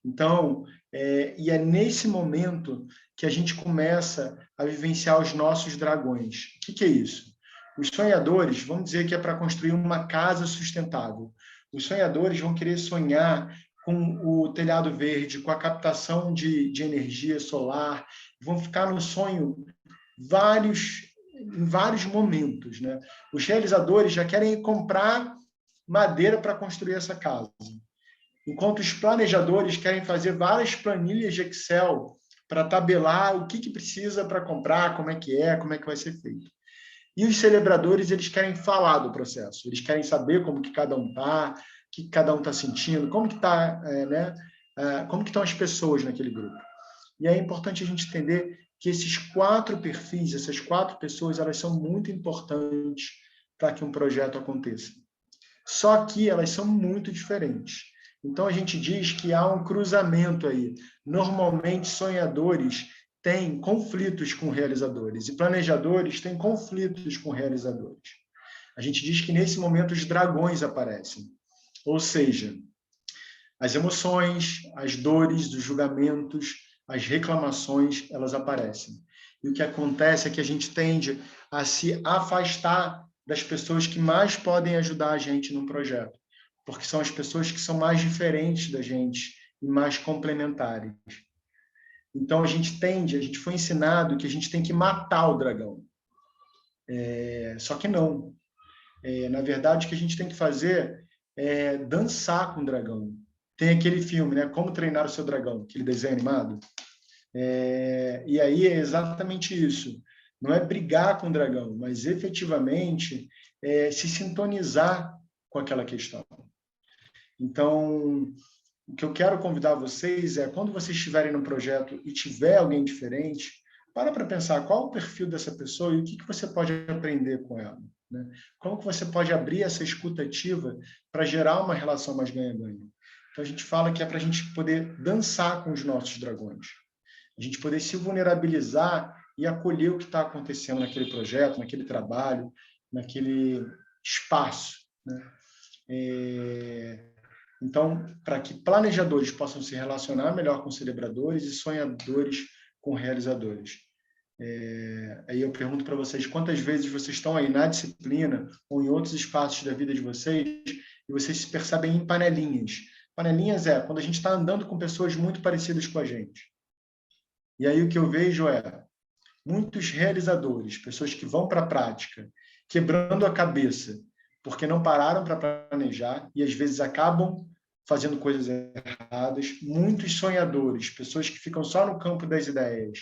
Então, e é nesse momento que a gente começa a vivenciar os nossos dragões. O que é isso? Os sonhadores, vamos dizer que é para construir uma casa sustentável. Os sonhadores vão querer sonhar com o telhado verde, com a captação de energia solar, vão ficar no sonho em vários momentos, né? Os realizadores já querem comprar madeira para construir essa casa, enquanto os planejadores querem fazer várias planilhas de Excel para tabelar o que precisa para comprar, como é que vai ser feito. E os celebradores, eles querem falar do processo, eles querem saber como que cada um está, o que cada um está sentindo, como que está, né? Como que estão as pessoas naquele grupo. E é importante a gente entender que esses 4 perfis, essas 4 pessoas, elas são muito importantes para que um projeto aconteça. Só que elas são muito diferentes. Então, a gente diz que há um cruzamento aí. Normalmente, sonhadores têm conflitos com realizadores e planejadores têm conflitos com realizadores. A gente diz que, nesse momento, os dragões aparecem. Ou seja, as emoções, as dores, os julgamentos, as reclamações, elas aparecem. E o que acontece é que a gente tende a se afastar das pessoas que mais podem ajudar a gente num projeto, porque são as pessoas que são mais diferentes da gente e mais complementares. Então, a gente foi ensinado que a gente tem que matar o dragão. Só que não. Na verdade, o que a gente tem que fazer é dançar com o dragão. Tem aquele filme, né? Como Treinar o Seu Dragão, aquele desenho animado. E aí é exatamente isso. Não é brigar com o dragão, mas efetivamente se sintonizar com aquela questão. Então, o que eu quero convidar vocês é, quando vocês estiverem no projeto e tiver alguém diferente, para pensar qual o perfil dessa pessoa e o que você pode aprender com ela, né? Como que você pode abrir essa escuta ativa para gerar uma relação mais ganha-ganha. Então, a gente fala que é para a gente poder dançar com os nossos dragões, a gente poder se vulnerabilizar e acolher o que está acontecendo naquele projeto, naquele trabalho, naquele espaço, né? Então, para que planejadores possam se relacionar melhor com celebradores e sonhadores com realizadores. Aí eu pergunto para vocês, quantas vezes vocês estão aí na disciplina ou em outros espaços da vida de vocês e vocês se percebem em panelinhas. Panelinhas é quando a gente está andando com pessoas muito parecidas com a gente. E aí o que eu vejo é muitos realizadores, pessoas que vão para a prática, quebrando a cabeça, porque não pararam para planejar e às vezes acabam fazendo coisas erradas. Muitos sonhadores, pessoas que ficam só no campo das ideias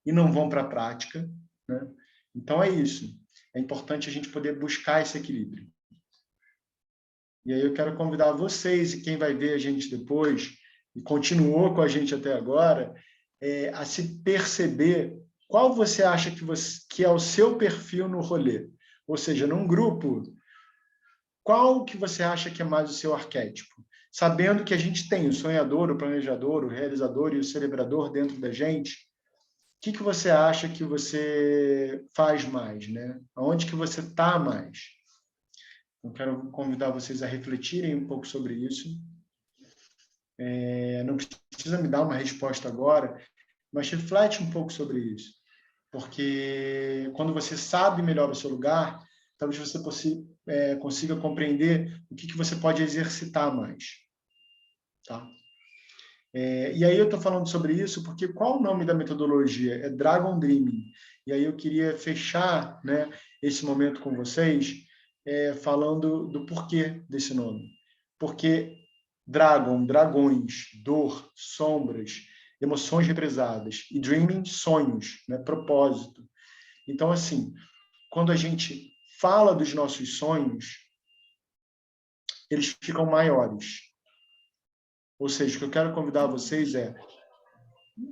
e não vão para a prática, né? Então é isso. É importante a gente poder buscar esse equilíbrio. E aí eu quero convidar vocês e quem vai ver a gente depois e continuou com a gente até agora, a se perceber qual você acha que é o seu perfil no rolê. Ou seja, num grupo, qual que você acha que é mais o seu arquétipo? Sabendo que a gente tem o sonhador, o planejador, o realizador e o celebrador dentro da gente, o que você acha que você faz mais, né? Aonde que você está mais? Eu quero convidar vocês a refletirem um pouco sobre isso. Não precisa me dar uma resposta agora, mas reflete um pouco sobre isso. Porque quando você sabe melhor o seu lugar, talvez você consiga compreender o que você pode exercitar mais. Tá? E aí eu estou falando sobre isso porque qual o nome da metodologia? É Dragon Dreaming. E aí eu queria fechar, né, esse momento com vocês falando do porquê desse nome. Porque dragon, dragões, dor, sombras, emoções represadas, e dreaming, sonhos, né? Propósito. Então, assim, quando a gente fala dos nossos sonhos, eles ficam maiores. Ou seja, o que eu quero convidar vocês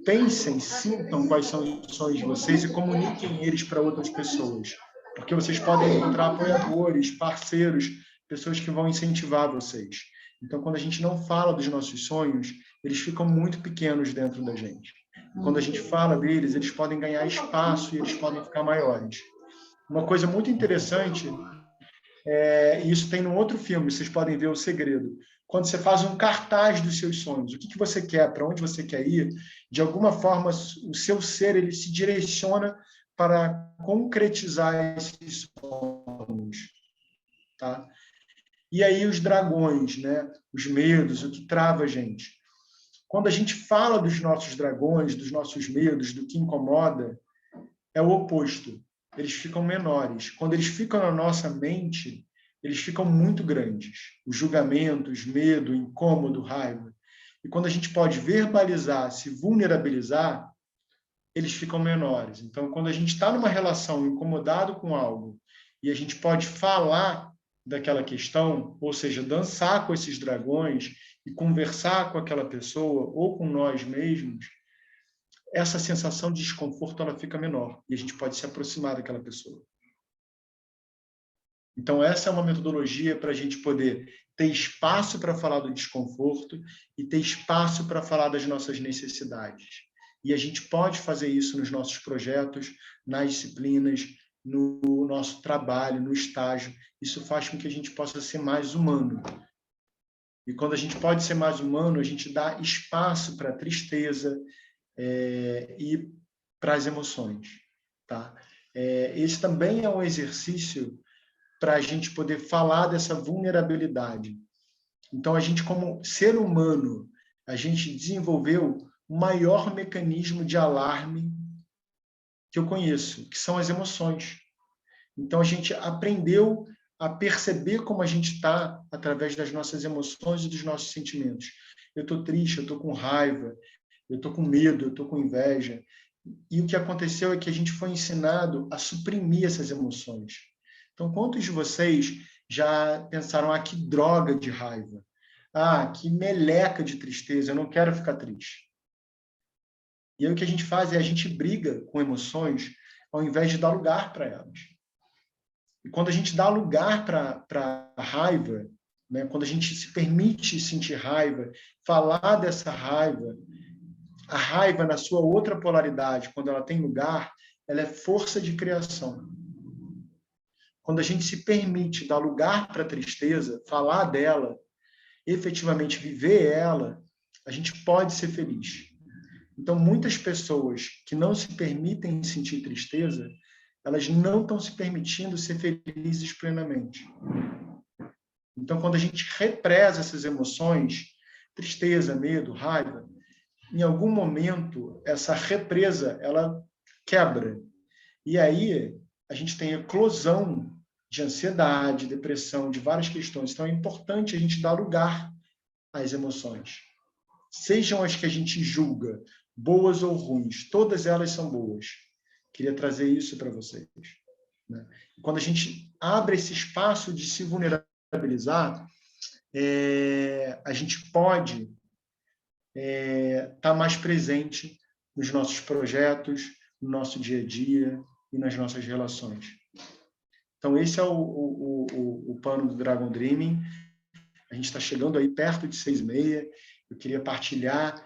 pensem, sintam quais são os sonhos de vocês e comuniquem eles para outras pessoas. Porque vocês podem encontrar apoiadores, parceiros, pessoas que vão incentivar vocês. Então, quando a gente não fala dos nossos sonhos, eles ficam muito pequenos dentro da gente. Quando a gente fala deles, eles podem ganhar espaço e eles podem ficar maiores. Uma coisa muito interessante, e isso tem num outro filme, vocês podem ver O Segredo. Quando você faz um cartaz dos seus sonhos, o que você quer, para onde você quer ir, de alguma forma o seu ser ele se direciona para concretizar esses sonhos, tá? E aí os dragões, né? Os medos, o que trava a gente. Quando a gente fala dos nossos dragões, dos nossos medos, do que incomoda, é o oposto. Eles ficam menores. Quando eles ficam na nossa mente, eles ficam muito grandes. Os julgamentos, medo, incômodo, raiva. E quando a gente pode verbalizar, se vulnerabilizar, eles ficam menores. Então, quando a gente está numa relação incomodado com algo e a gente pode falar daquela questão, ou seja, dançar com esses dragões e conversar com aquela pessoa ou com nós mesmos, essa sensação de desconforto ela fica menor e a gente pode se aproximar daquela pessoa. Então, essa é uma metodologia para a gente poder ter espaço para falar do desconforto e ter espaço para falar das nossas necessidades. E a gente pode fazer isso nos nossos projetos, nas disciplinas, no nosso trabalho, no estágio. Isso faz com que a gente possa ser mais humano. E quando a gente pode ser mais humano, a gente dá espaço para a tristeza e para as emoções. Tá? Esse também é um exercício para a gente poder falar dessa vulnerabilidade. Então, a gente, como ser humano, a gente desenvolveu o maior mecanismo de alarme que eu conheço, que são as emoções. Então, a gente aprendeu a perceber como a gente está através das nossas emoções e dos nossos sentimentos. Eu estou triste, eu estou com raiva, eu estou com medo, eu estou com inveja. E o que aconteceu é que a gente foi ensinado a suprimir essas emoções. Então, quantos de vocês já pensaram, que droga de raiva? Que meleca de tristeza, eu não quero ficar triste. E aí o que a gente faz é a gente briga com emoções ao invés de dar lugar para elas. E quando a gente dá lugar para a raiva, né, quando a gente se permite sentir raiva, falar dessa raiva, a raiva na sua outra polaridade, quando ela tem lugar, ela é força de criação. Quando a gente se permite dar lugar para a tristeza, falar dela, efetivamente viver ela, a gente pode ser feliz. Então, muitas pessoas que não se permitem sentir tristeza, elas não estão se permitindo ser felizes plenamente. Então, quando a gente represa essas emoções, tristeza, medo, raiva, em algum momento, essa represa, ela quebra. E aí, a gente tem eclosão de ansiedade, depressão, de várias questões. Então, é importante a gente dar lugar às emoções. Sejam as que a gente julga, boas ou ruins, todas elas são boas. Queria trazer isso para vocês. Né? Quando a gente abre esse espaço de se vulnerabilizar, a gente pode estar mais presente nos nossos projetos, no nosso dia a dia e nas nossas relações. Então, esse é o plano do Dragon Dreaming. A gente está chegando aí perto de 6h30. Eu queria partilhar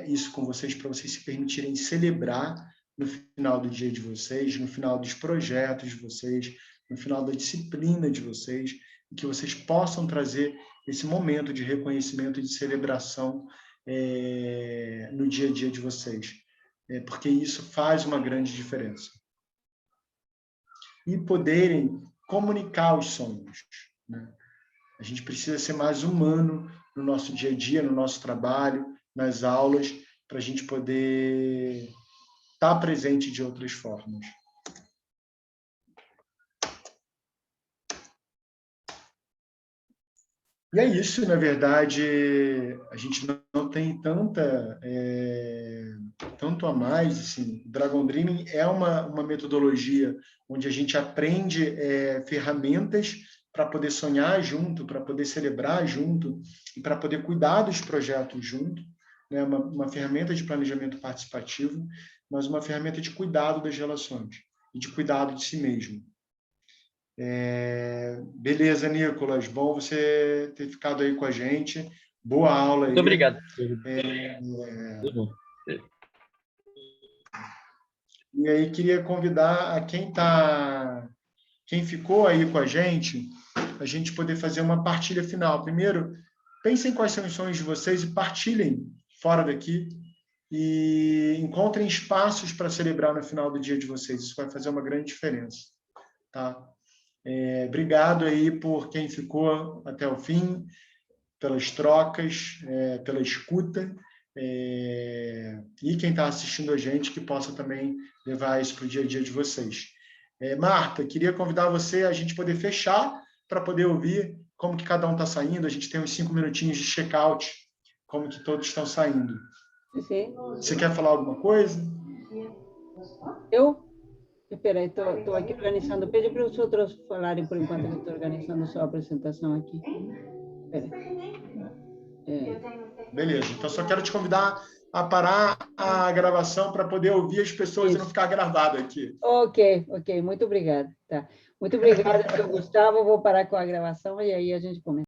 isso com vocês, para vocês se permitirem celebrar no final do dia de vocês, no final dos projetos de vocês, no final da disciplina de vocês, e que vocês possam trazer esse momento de reconhecimento e de celebração no dia a dia de vocês, porque isso faz uma grande diferença. E poderem comunicar os sonhos, né? A gente precisa ser mais humano no nosso dia a dia, no nosso trabalho, nas aulas, para a gente poder estar presente de outras formas. E é isso, na verdade, a gente não tem tanto a mais, assim, Dragon Dreaming é uma metodologia onde a gente aprende ferramentas para poder sonhar junto, para poder celebrar junto e para poder cuidar dos projetos junto, né? Uma ferramenta de planejamento participativo, mas uma ferramenta de cuidado das relações e de cuidado de si mesmo. Beleza, Nicolas, bom você ter ficado aí com a gente. Boa aula aí. Muito obrigado. E aí queria convidar a quem ficou aí com a gente poder fazer uma partilha final. Primeiro, pensem quais são os sonhos de vocês e partilhem fora daqui e encontrem espaços para celebrar no final do dia de vocês. Isso vai fazer uma grande diferença, tá? Obrigado aí por quem ficou até o fim, pelas trocas, pela escuta, e quem está assistindo a gente que possa também levar isso para o dia a dia de vocês. Marta, queria convidar você a gente poder fechar para poder ouvir como que cada um está saindo. A gente tem uns 5 minutinhos de check-out, como que todos estão saindo. Sim. Você quer falar alguma coisa? Eu? Espera, estou aqui organizando. Pede para os outros falarem por enquanto que estou organizando sua apresentação aqui. Espera. Beleza, então só quero te convidar a parar a gravação para poder ouvir as pessoas e não ficar gravado aqui. Ok, muito obrigada. Tá. Muito obrigada, Gustavo. Vou parar com a gravação e aí a gente começa.